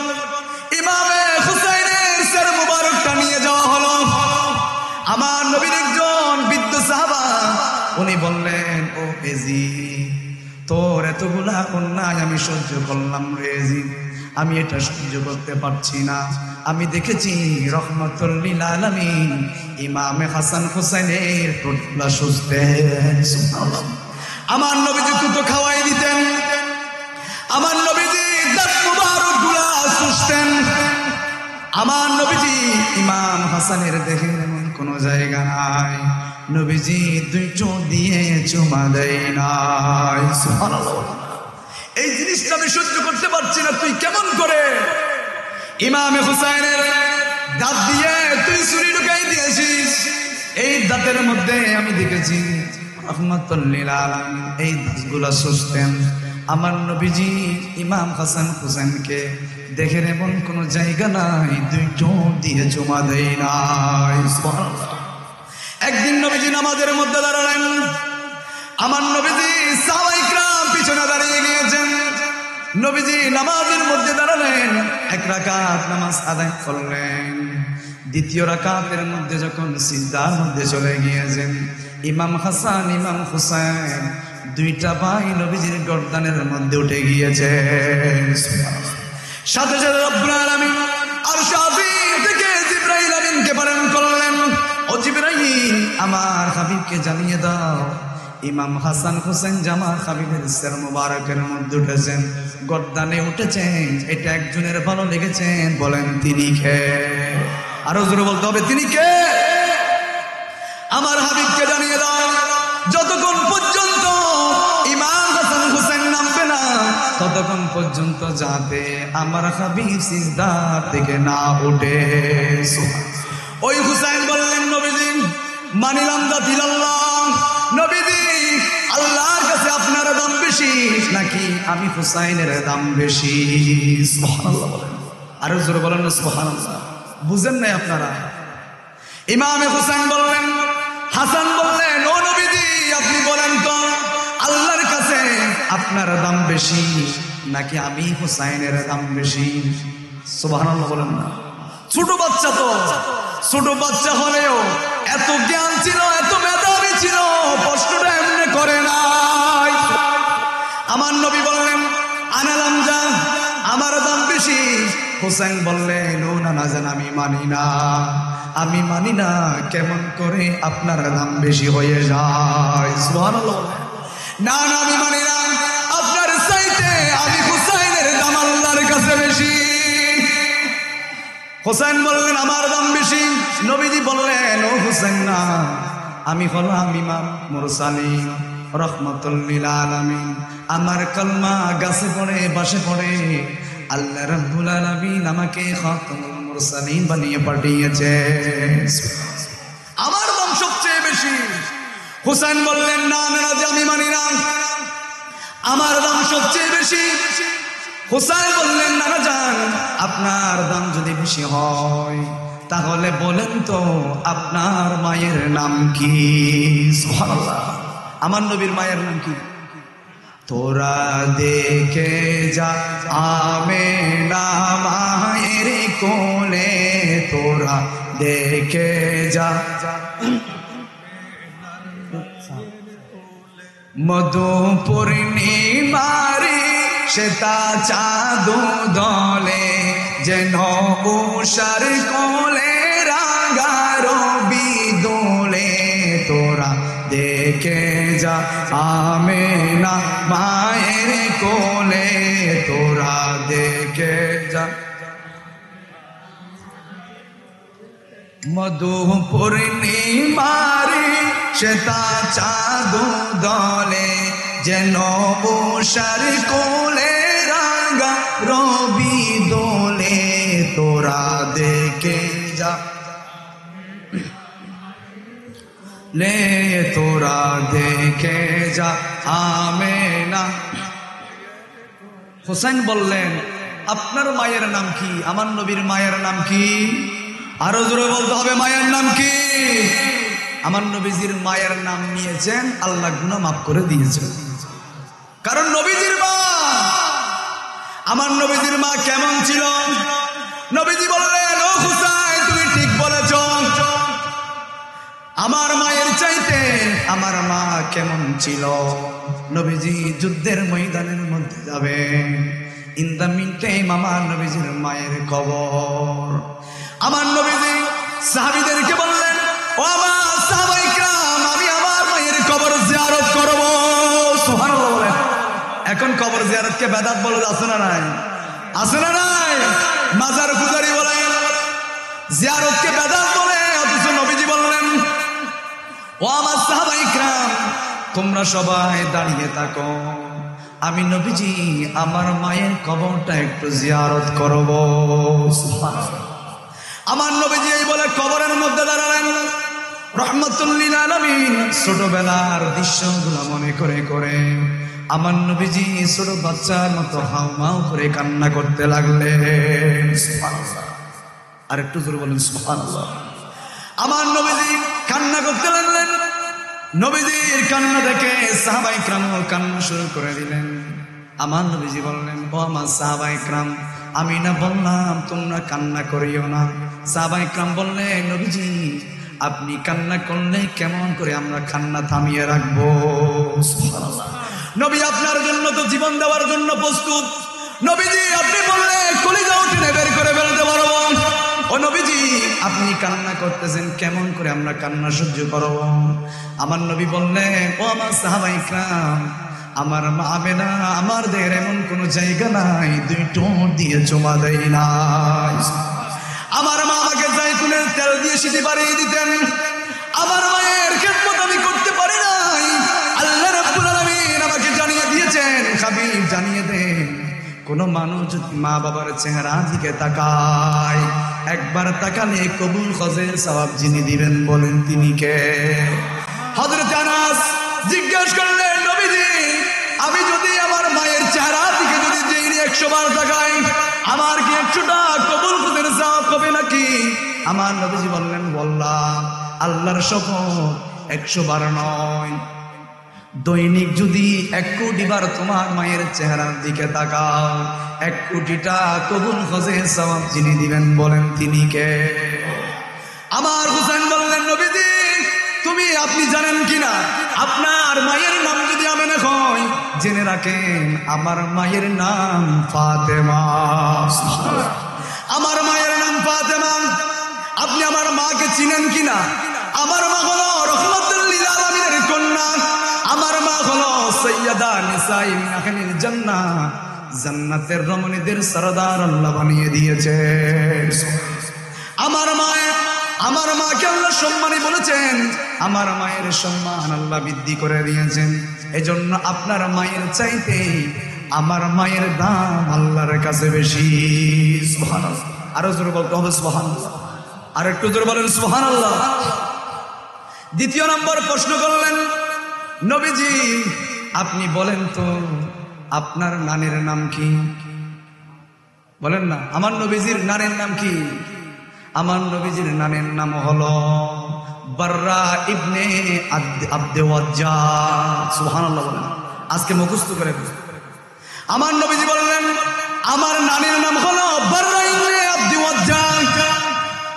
ইমামে হুসাইনের সের মুবারকটা নিয়ে যাওয়া হলো, আমার নবীর একজন বৃদ্ধ সাহাবা উনি বললেন, ও এজিদ, তোর এতগুলা অন্যায় আমি সহ্য করলাম রে এজিদ, আমি এটা সহ্য করতে পারছি না। আমি দেখেছি রহমতুল লিল আলামিন ইমামে হাসান হুসাইনের ঠোঁটগুলা সুস্থেন। সুবহানাল্লাহ। আমার নবীজি তো খাওয়াই দিতেন, আমার নবীজি দাঁত মুবারকগুলা সুস্থেন। আমার নবীজি ইমাম হাসানের দেহের এমন কোন জায়গা নাই নবীজি দুই চোখ দিয়ে চুমা দেয় নাই। সুবহানাল্লাহ। এই জিনিসটা আমি সহ্য করতে পারছি না, তুই কেমন করে ইমামে হুসাইনের দাঁত দিয়ে তুই ছুরি ঢুকাই দিয়েছিস? এই দাঁতের মধ্যে আমি দেখেছি রহমাতুল লিল আলামিন এই দাঁতগুলা সুস্থেন। আমার নবীজি ইমাম হাসান হুসাইনকে দেখে এমন কোন জায়গা নাই দুই চোখ দিয়ে চুমা দেয় নাই। সুবহানাল্লাহ। একদিন নবীজি নামাজের মধ্যে দাঁড়ালেন, আমার নবীজি সাহাবায়ে কিরাম পিছনে দাঁড়িয়ে গিয়েছেন। নবীজি নামাজের মধ্যে দাঁড়ালেন, এক রাকাত নামাজ আদায় করলেন। দ্বিতীয় রাকাতের মধ্যে যখন সিজদার মধ্যে চলে গিয়েছেন, ইমাম হাসান ইমাম হুসাইন দুইটা ভাই নবীজির গর্দানের মধ্যে উঠে গিয়েছে। সাথে সাথে রব্বুল আলামিন আরশ আযীম থেকে জিবরাইল আমিনকে প্রেরণ করলেন, ও জিবরাইল আমার হাবিবকে জানিয়ে দাও ইমাম হাসান হুসাইন জামা হাবিবের সের মুবারকের মধ্যে উঠেছেন, গর্দানে উঠেছেন, এটা একজনের ভালো লেগেছেন, বলেন তিনি কে? আরো জোরে বলতে হবে, তিনি কে? আমার হাবিবকে জানিয়ে দাও যতক্ষণ পর্যন্ত ইমাম হাসান হুসাইন নামবে না ততক্ষণ পর্যন্ত যাতে আমার হাবিব সিজদা থেকে না উঠে। ওই হুসাইন বললেন, নবীজি মানিলাম দাতিলাল্লাহ, নবীজি আল্লাহর কাছে আপনার দাম বেশি নাকি আমি হুসাইনের দাম বেশি? সুবহানাল্লাহ। আরো জোরে বলেন না সুবহানাল্লাহ। বুঝেন নাই আপনারা? ইমামে হুসাইন বললেন, হাসান বললেন, ও নবীজি আপনি বলেন তো আল্লাহর কাছে আপনার দাম বেশি নাকি আমি হুসাইনের দাম বেশি? সুবহানাল্লাহ বলেন না। ছোট বাচ্চা তো, ছোট বাচ্চা হলেও এত জ্ঞান ছিল, এত মেধাবী ছিল, প্রশ্নটা এমনি করে নাই। আমার নবী বললেন, আনালাম যা আমার দাম বেশি। হুসাইন বললেন, ও নানা জান আমি মানি না, আমি মানি না, কেমন করে আপনার দাম বেশি হয়ে যায়? সুবহানাল্লাহ। না না আমি মানি না, আপনার চাইতে আমি হুসাইনের দাম আল্লাহর কাছে বেশি। হুসাইন বললেন, আমার দাম বেশি। নবীজি বললেন, ও হুসাইন না, আমি হলাম ইমাম মুরসালিন, রহমাতুল লিল আলামিন। আমার কলমা গাছে পড়ে বাসে পড়ে, আল্লাহ রাব্বুল আলামিন আমাকে খাতামুল মুরসালিন বানিয়ে পাঠিয়েছে। আমার দাম সবচেয়ে বেশি। হুসাইন বললেন, না মেরাজ আমি মানি না, আমার দাম সবচেয়ে বেশি। হুসাইন বললেন, না যান, আপনার দাম যদি বেশি হয় তাহলে বলেন তো আপনার মায়ের নাম কি? সুবহানাল্লাহ। আমার নবীর মায়ের নাম কি? তোরা দেখে যা আমেনা মায়ের কোলে, তোরা দেখে যা মধু পূর্ণিমারি শ্বেতা চাঁদ দলে, যেন উষার কোলে রাঙা রবি দোলে। তোরা দেখে যা আমেনা মায়ের কোলে, তোরা দেখে যা মধু পূর্ণিমারি শ্বেতা চাঁদ দলে, যেন উষার কোলে রাঙা রবি দোলে। তোরা দেখে যা লে, তোরা দেখে যা আমেনা। হুসাইন বললেন, আপনার মায়ের নাম কি? আমার নবীর মায়ের নাম কি? আরো জোরে বলতে হবে, মায়ের নাম কি? আমার নবীজির মায়ের নাম নিয়েছেন, আল্লাহ গুনাহ মাফ করে দিয়েছেন। কারণ নবীজির মা, আমার নবীজির মা কেমন ছিল? নবীজি বললেন, ও হুসাইন তুমি ঠিক বলেছ, আমার মায়ের চাইতে আমার মা কেমন ছিল? নবীজি যুদ্ধের ময়দানের মধ্যে যাবে, ইন দ্য মিন টাইম আমার নবীজির মায়ের কবর। আমার নবীজি সাহাবীদেরকে বললেন, ও আমার সাহাবায়ে কিরাম, আমি আমার মায়ের কবর জিয়ারত করব। সুবহানাল্লাহ। এখন কবর জিয়ারতকে বেদাত বলে আছে না নাই? আছে না নাই? মাজার পূজারি বলে জিয়ারতকে বেদাত বলে, অথচ নবীজি বললেন, ও আমার সাহাবায়ে কিরাম, তোমরা সবাই দাঁড়িয়ে থাকো, আমি নবীজি আমার মায়ের কবরটা একটু জিয়ারত করব। সুবহানাল্লাহ। আমার নবীজি এই বলে কবরের মধ্যে দাঁড়ালেন। রহমাতুল লিল আলামিন ছোটবেলার দৃশ্যগুলো মনে করে করে আমার নবীজি ছোট বাচ্চার মতো হাউমাউ করে কান্না করতে লাগলেন। সুবহানাল্লাহ। আর একটু জোরে বলেন সুবহানাল্লাহ। আমার নবীজি কান্না করতে লাগলেন। নবীজির কান্না দেখে সাহাবায়ে কিরামও কান্না শুরু করে দিলেন। আমার নবীজি বললেন, ও আমার সাহাবায়ে কিরাম, আমি না বললাম তোমরা কান্না করিও না? সাহাবায়ে কিরাম বললেন, নবীজি আপনি কান্না করলে কেমন করে আমরা কান্না থামিয়ে রাখবো? সুবহানাল্লাহ। নবী আপনার জন্য তো জীবন দেওয়ার জন্য প্রস্তুত। নবীজি আপনি বললে কলিজা উঠে বের করে ফেলতে পারবো। ও নবীজি আপনি কান্না করতেছেন, কেমন করে আমরা কান্না সহ্য করব? আমার নবী বললেন, ও আমার সাহাবায়ে কিরাম, আমার মা আমেনা আমার দেহের এমন কোন জায়গা নাই দুই ঠোঁট দিয়ে চুমা দেয় না। আমার মা আমাকে জাইতুনের তেল দিয়ে সিটি বাড়িয়ে দিতেন। আমার মায়ের খেদমত আমি করতে পারি নাই। আল্লাহ রাব্বুল আলামিন আমাকে জানিয়ে দিয়েছেন, হাবিব জানিয়ে দেন, কোন মানুষ যদি মা বাবার চেহারা দিকে তাকায়, একবার তাকালে কবুল হজের সওয়াব যিনি দিবেন বলেন তিনি কে? হযরত আনাস জিজ্ঞেস করলেন, নবীজি আমি যদি আমার মায়ের চেহারা দিকে যদি দিনে 100 বার তাকাই, আমার কি 100টা কবুল হজের সওয়াব হবে নাকি? আমার নবীজি বললেন, বললাম আল্লাহর শপথ 100 বার নয়, দৈনিক যদি 1 কোটি বার তোমার মায়ের চেহারার দিকে তাকাও, 1 কোটিটা কবুল হজের সওয়াব যিনি দিবেন বলেন তিনি কে? আমার হুসাইন বললেন, নবীজি তুমি আপনি জানেন কিনা আপনার মায়ের নাম যদি আমেনা হয়, জেনে রাখেন আমার মায়ের নাম ফাতেমা। আমার মায়ের নাম ফাতেমা। আপনি আমার মাকে চিনেন কিনা? আমার মা হলো রহমাতুল লিল আলামিনের কন্যা। আমার মা হলো সাইয়্যিদা নিসাই মিন আহলিল জান্নাহ, জান্নাতের রমণীদের সরদার আল্লাহ বানিয়ে দিয়েছে। আমার মাকে আল্লাহ সম্মানী বলেছেন, আমার মায়ের সম্মান আল্লাহ বৃদ্ধি করে দিয়েছেন। এজন্য আপনার মায়ের চাইতে আমার মায়ের দাম আল্লাহর কাছে বেশি। সুবহানাল্লাহ। আরো জোরে বলতে হবে সুবহানাল্লাহ। আর একটু জোরে বলেন সুবহানাল্লাহ। দ্বিতীয় নম্বর প্রশ্ন করলেন, নবীজি আপনি বলেন তো আপনার নানির নাম কি? বলেন না, আমার নবীজির নানির নাম কি? আমার নবীজির নানির নাম হলো বাররা ইবনে আব্দে ওয়াজ্জা। সুবহানাল্লাহ বলেন, আজকে মুখস্থ করে। আমার নবীজি বললেন আমার নানির নাম হলো বাররা ইবনে আব্দে ওয়াজ্জা।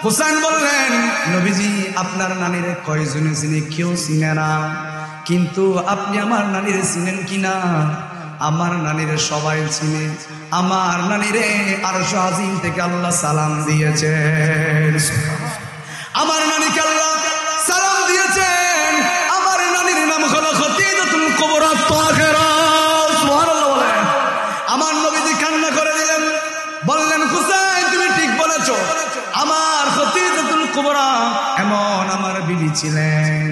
হুসাইন বললেন নবীজি আপনার নানিরে কয়জনে চিনে? কেউ চিনে না, কিন্তু আপনি আমার নানিরে চিনেন কিনা? আমার নানিরে সবাই চিনে। আমার নানিরে আরশ আজিম থেকে আল্লাহ সালাম দিয়েছেন। আমার নানিকে আল্লাহ সালাম দিয়েছেন। আমার নানির নাম হলো খতিজাতুল কুবরা তাহেরা। সুবহানাল্লাহ বলেন। আমার নবীজি কান্না করে দিলেন, বললেন হুসাইন তুমি ঠিক বলেছো, আমার খতিজাতুল কুবরা এমন আমার বিবি ছিলেন,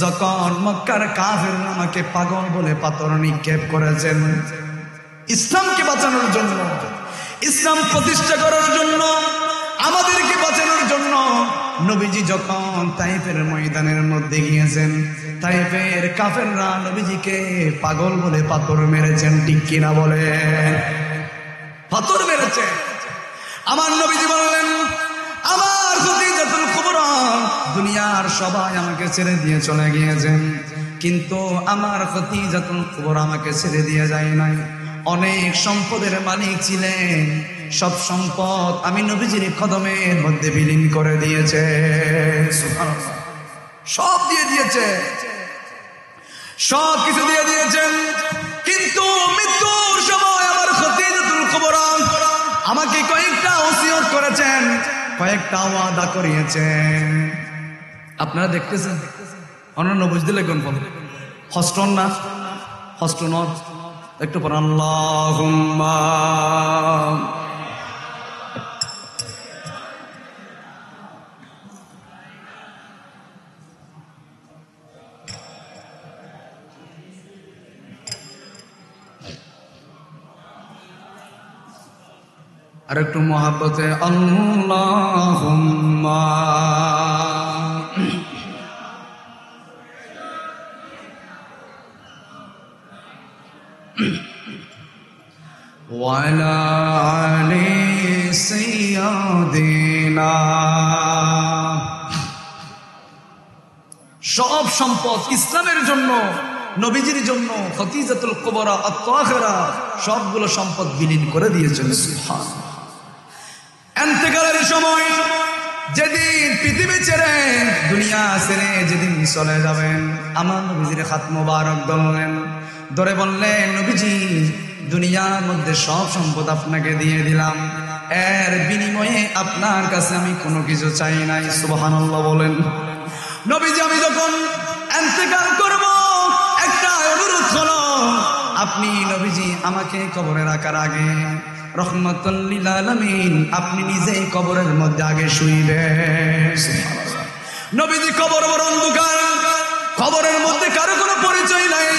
যখন মক্কার কাফেররা আমাকে পাগল বলে পাথর নিক্ষেপ করেছেন ইসলামকে বাঁচানোর জন্য, ইসলাম প্রতিষ্ঠা করার জন্য, আমাদেরকে বাঁচানোর জন্য। নবীজি যখন তাইফের ময়দানের মধ্যে গিয়েছেন, তাইফের কাফেররা নবীজিকে পাগল বলে পাথর মেরেছেন, ঠিক কিনা বলে? পাথর মেরেছে। আমার নবীজি বললেন আমার খতিজাতুল কুবরা দুনিয়ার সবাই আমাকে ছেড়ে দিয়ে চলে গিয়েছেন, কিন্তু আমার খতিজাতুল কুবরা আমাকে ছেড়ে দিয়ে যায় নাই। অনেক সম্পদের মালিক ছিলেন, সব সম্পদ আমি নবীজির কদমের মধ্যে বিলীন করে দিয়েছে। সুবহানাল্লাহ। সব দিয়ে দিয়েছে, সব কিছু দিয়ে দিয়েছেন, কিন্তু মৃত্যুর সময় আমার খতিজাতুল কুবরা আমাকে কয়েকটা ওসিয়ত করেছেন, কয়েকটা ওয়াদা করিয়েছেন। আপনারা দেখতেছেন, অন্যান্য বুঝতে লাগবেন বল হস্টন না, হস্ট নট, একটু পর আল্লাহুম্মা। আর একটু মহাব্বতে আল্লাহুম্মা। ওয়ালা আলি সাইয়্যিদিনা। সব সম্পদ ইসলামের জন্য, নবীজির জন্য খতিজাতুল কুবরা আত-তাহেরা সবগুলো সম্পদ বিলীন করে দিয়েছেন। সুবহানাল্লাহ। ইন্তেকালের সময় যেদিন পৃথিবী ছেড়ে দুনিয়া ছেড়ে যেদিন চলে যাবেন, আমার নবীজির হাত মোবারক ধরলেন, ধরে বললেন নবীজি দুনিয়ার মধ্যে সব সম্পদ আপনাকে দিয়ে দিলাম, এর বিনিময়ে আপনার কাছে আমি কোনো কিছু চাই নাই। সুবহানাল্লাহ বলেন। নবীজি আমি যখন ইন্তেকাল করব একটা অনুরোধ হলো, আপনি নবীজি আমাকে কবরে রাখার আগে রহমাতুল লিল আলামিন আপনি নিজেই কবরের মধ্যে আগে শুইবেন। নবীজি কবর বড় অন্ধকার, কবরের মধ্যে কারো কোনো পরিচয় নাই,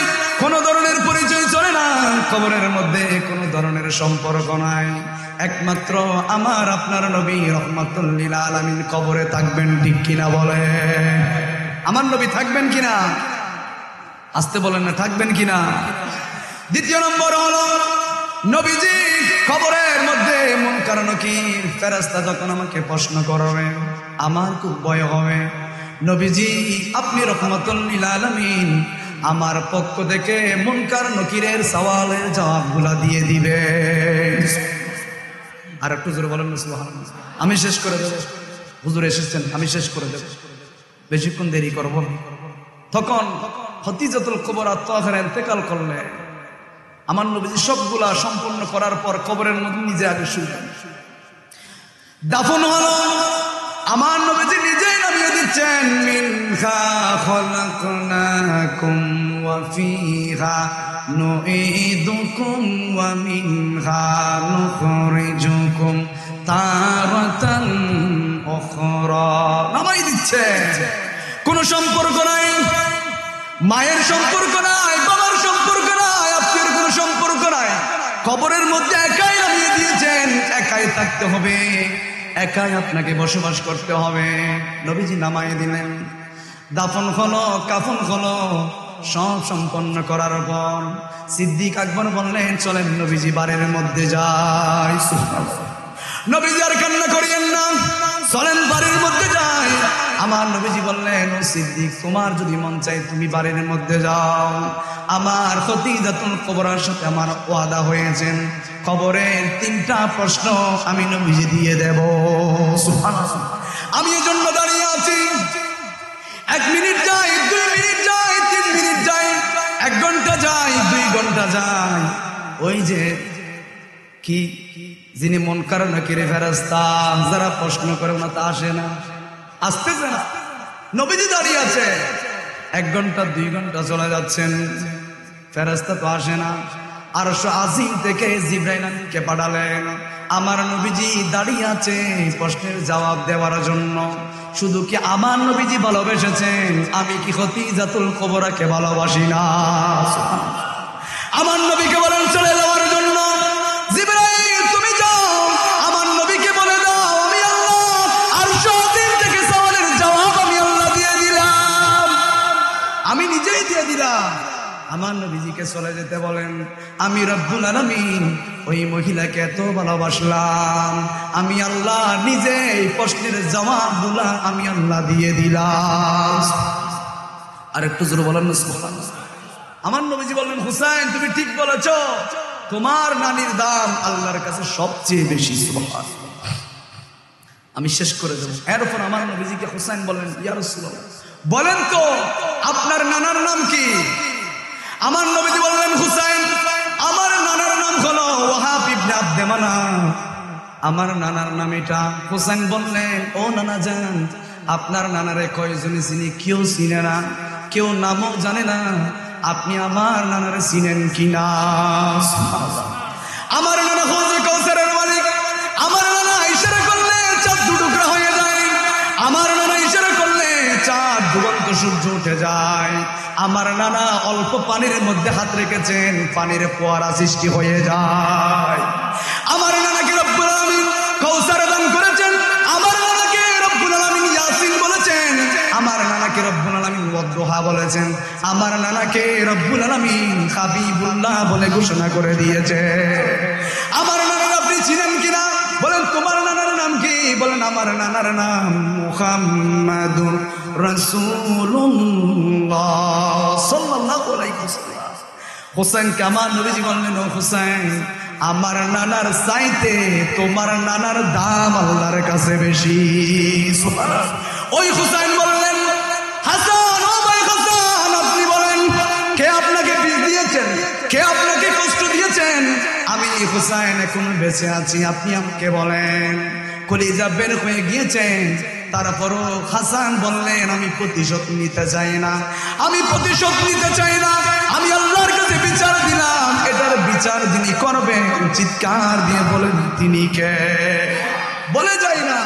কোনো ধরনের পরিচয় চলে না, কবরের মধ্যে কোনো ধরনের সম্পর্ক নাই, একমাত্র আমার আপনার নবী রহমাতুল লিল আলামিন কবরে থাকবেন, ঠিক কিনা বলে? আমার নবী থাকবেন কিনা? আসতে বলেন না, থাকবেন কিনা? দ্বিতীয় নম্বর হলো নবীজি কবরের মধ্যে মুনকার নাকির ফেরেশতা যখন আমাকে প্রশ্ন করবে আমার খুব ভয় হবে। নবীজি আপনি রহমাতুল লিল আলামিন আমার পক্ষ থেকে মুনকার নাকিরের সওয়ালের জবাবগুলা দিয়ে দিবে। আর একটু জোরে বলেন সুবহানাল্লাহ। আমি শেষ করে দেব, হুজুর এসেছেন, আমি শেষ করে দেব, বেশিক্ষণ দেরি করব না। তখন খতিজাতুল কুবরা আত-তাহেরা ইন্তেকাল করলে আমার নবীজি সবগুলা সম্পন্ন করার পর কবরের মধ্যে নিজে আগে শুইলেন। দাফন হলো, আমার নবীজি নিজেই নামিয়ে দিচ্ছেন মিনহা খলাকনাকুম ওয়া ফিহা নুঈদুকুম ওয়া মিনহা নুখরিজুকুম তারাতান উখরা। নামাই দিচ্ছে, কোনো সম্পর্ক কবরের মধ্যে একাই নামিয়ে দিয়েছেন, একাই থাকতে হবে, একাই আপনাকে বসবাস করতে হবে। নবীজি নামায় দিলেন, দাফন হলো, কাফন হলো, সব সম্পন্ন করার পর সিদ্দিক আকবর বললেন, চলেন নবীজি বাড়ির মধ্যে যাই। নবীজি আর কান্না করিয়েন না, চলেন বাড়ির মধ্যে যাই। আমার নবীজি বললেন, ও সিদ্দিক, তোমার যদি মন চাই তুমি বাড়ির মধ্যে যাও। আমার খতিজাতুল কুবরার সাথে আমার ওয়াদা হয়েছেন, কবরের 3টা প্রশ্ন আমি নবীজি দিয়ে দেব। সুবহানাল্লাহ। আমি এজন্য দাঁড়িয়ে আছি। 1 মিনিট যায়, 2 মিনিট যায়, 3 মিনিট যায়, 1 ঘন্টা যায়, 2 ঘন্টা যায়। ওই যে কি যিনি মুনকার নাকির ফেরেশতা, যারা প্রশ্ন করে না তা আসে না, আসতেছে না। নবীজি দাঁড়িয়ে আছে, 1 ঘন্টা 2 ঘন্টা চলে যাচ্ছেন, ফেরেশতা তো আসে না। আরশ আজিম থেকে জিবরাইল আমিনকে পাঠালেন, আমার নবীজি দাঁড়িয়ে আছে প্রশ্নের জবাব দেওয়ার জন্য। শুধু কি আমার নবীজি ভালোবেসেছেন, আমি কি খতিজাতুল কুবরাকে ভালোবাসি না? আমার নবীকে বলেন চলে যাওয়ার জন্য। জিবরাইল তুমি যাও, আমার নবীকে বলে দাও আমি আল্লাহ আরশ আজিম থেকে সওয়ালের জবাব আমি আল্লাহ দিয়ে দিলাম, আমি নিজেই দিয়ে দিলাম। আমার নবীজিকে চলে যেতে বলেন। আমি রব্বুল আলামিন ওই মহিলাকে এত ভালোবাসলাম, আমি আল্লাহ নিজে এই প্রশ্নের জবাবগুলা আমি আল্লাহ দিয়ে দিলাম। আর একটু জোরে বলেন না সুবহানাল্লাহ। আমার নবীজি বললেন, হুসাইন তুমি ঠিক বলেছো, তোমার নানির দাম আল্লাহর কাছে সবচেয়ে বেশি। সুবহানাল্লাহ। আমি শেষ করে দেব। এরপর আমার নবীজিকে হুসাইন বলেন, ইয়া রাসূলুল্লাহ বলেন তো আপনার নানার নাম কি? আমার নবীজি বললেন, হুসাইন আমার নানার নাম হলো ওয়াহাব ইবনে আব্দে মানাফ, আমার নানার নাম এটা। হুসাইন বললেন, ও নানা জান, আপনার নানারে কয়জনে চিনি? কেউ চিনে না, কেউ নামও জানে না। আপনি আমার নানারে চিনেন কিনা? আমার নানা হযরত কাউসারের মালিক। আমার নানা ইশারা করলে চাঁদ দুটুকরা হয়ে যায়, আমার নানা ইশারা করলে চাঁদ ডুবন্ত সূর্য উঠে যায়। আমার নানা অল্প পানির মধ্যে হাত রেখেছেন, পানির ফোয়ারা সৃষ্টি হয়ে যায়। আমার নানাকে রব্বুল আলামিন কাউসার দান করেছেন, আমার নানাকে রব্বুল আলামিন ইয়াসিন বলেছেন, আমার নানাকে রব্বুল আলামিন ওয়াদুহা বলেছেন, আমার নানাকে রব্বুল আলামিন হাবিবুল্লাহ বলে ঘোষণা করে দিয়েছে। আমার নানার আপনি চিনেন কিনা? বলেন তোমার নানার নাম কি? বলেন আমার নানার নাম মুহাম্মাদুর রাসূলুল্লাহ সাল্লাল্লাহু আলাইহি ওয়াসাল্লাম। হুসাইনকে আমার নবীজি বললেন, ও হুসাইন আমার নানার চাইতে তোমার নানার দাম আল্লাহর কাছে বেশি। সুবহানাল্লাহ। ওই হুসাইন বললেন, হাসান ও ভাই হাসান আপনি বলেন কে আপনাকে বিষ দিয়েছেন, কে আপনাকে কষ্ট দিয়েছেন? আমি হুসাইন এখন বেঁচে আছি, আপনি আমাকে বলেন। কলিজা বের হয়ে গিয়েছেন, তারপরও হাসান বললেন, আমি প্রতিশোধ নিতে চাই না, আমি প্রতিশোধ নিতে চাই না, আমি আল্লাহর কাছে বিচার দিলাম, এটার বিচার যিনি করবেন চিৎকার দিয়ে বলেন তিনি কে? বলে যাই না।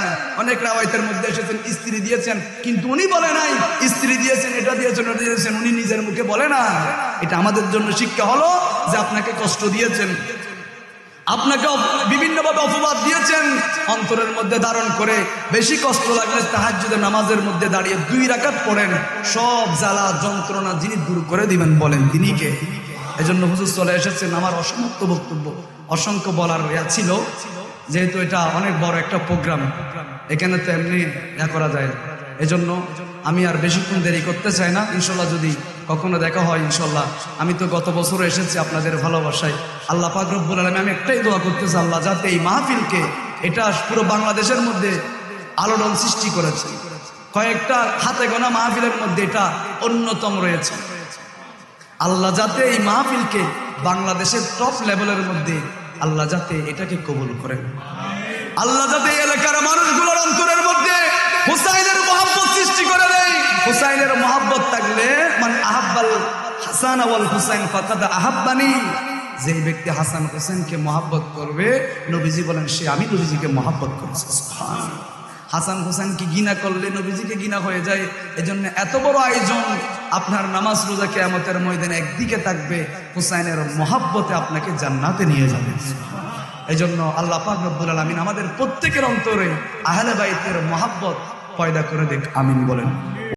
অনেক রাওয়ায়াতের মধ্যে এসেছেন স্ত্রী দিয়েছেন, কিন্তু উনি বলে নাই স্ত্রী দিয়েছেন, এটা দিয়েছেন, ওটা দিয়েছেন, উনি নিজের মুখে বলে না। এটা আমাদের জন্য শিক্ষা হলো যে আপনাকে কষ্ট দিয়েছেন, আপনাকে বিভিন্নভাবে অপবাদ দিয়েছেন, অন্তরের মধ্যে ধারণ করে বেশি কষ্ট লাগলে তাহাজ্জুদের নামাজের মধ্যে দাঁড়িয়ে 2 রাকাত পড়েন, সব জ্বালা যন্ত্রণা যিনি দূর করে দিবেন বলেন তিনি কে? এজন্য হুজুর চলে এসেছেন। আমার অসমাপ্ত বক্তব্য, অসংখ্য বলার ছিল, যেহেতু এটা অনেক বড় একটা প্রোগ্রাম, এখানে তো এমনি করা যায় না। এজন্য আমি আর বেশিক্ষণ দেরি করতে চাই না। ইনশাল্লাহ যদি কখনো দেখা হয়, ইনশাল্লাহ আমি তো গত বছর এসেছি আপনাদের ভালোবাসায়। আল্লাহ পাক রব্বুল আলামিন আমি একটাই দোয়া করতেছি, আল্লাহ যাতে এই মাহফিলকে, এটা পুরো বাংলাদেশের মধ্যে আলোড়ন সৃষ্টি করেছে, কয়েকটা হাতে গোনা মাহফিলের মধ্যে এটা অন্যতম রয়েছে। আল্লাহ যাতে এই মাহফিলকে বাংলাদেশের টপ লেভেলের মধ্যে আল্লাহ যাতে এটাকে কবুল করেন। আল্লাহ যাতে এলাকার মানুষগুলোর অন্তরের মধ্যে হুসাইনের মহব্বত সৃষ্টি করে দেয়। হুসাইনের মহব্বত থাকলে মানে আহাব্বাল হাসান ওয়াল হুসাইন ফাকাদ আহাব্বানি, যে ব্যক্তি হাসান হুসাইনকে মহব্বত করবে, নবীজি বলেন সে আমি নবীজিকে মহব্বত করেছি। সুবহানাল্লাহ। হাসান হুসাইনকে ঘৃণা করলে নবীজিকে ঘৃণা হয়ে যায়। এজন্য এত বড় আয়োজন আপনার নামাজ রোজা কিয়ামতের ময়দানে একদিকে থাকবে, হুসাইনের মহাব্বতে আপনাকে জান্নাতে নিয়ে যাবে। এই জন্য আল্লাহ পাক রব্বুল আলামিন আমাদের প্রত্যেকের অন্তরে আহলে বাইতের মহাব্বত পয়দা করে দেখ, আমিন বলেন।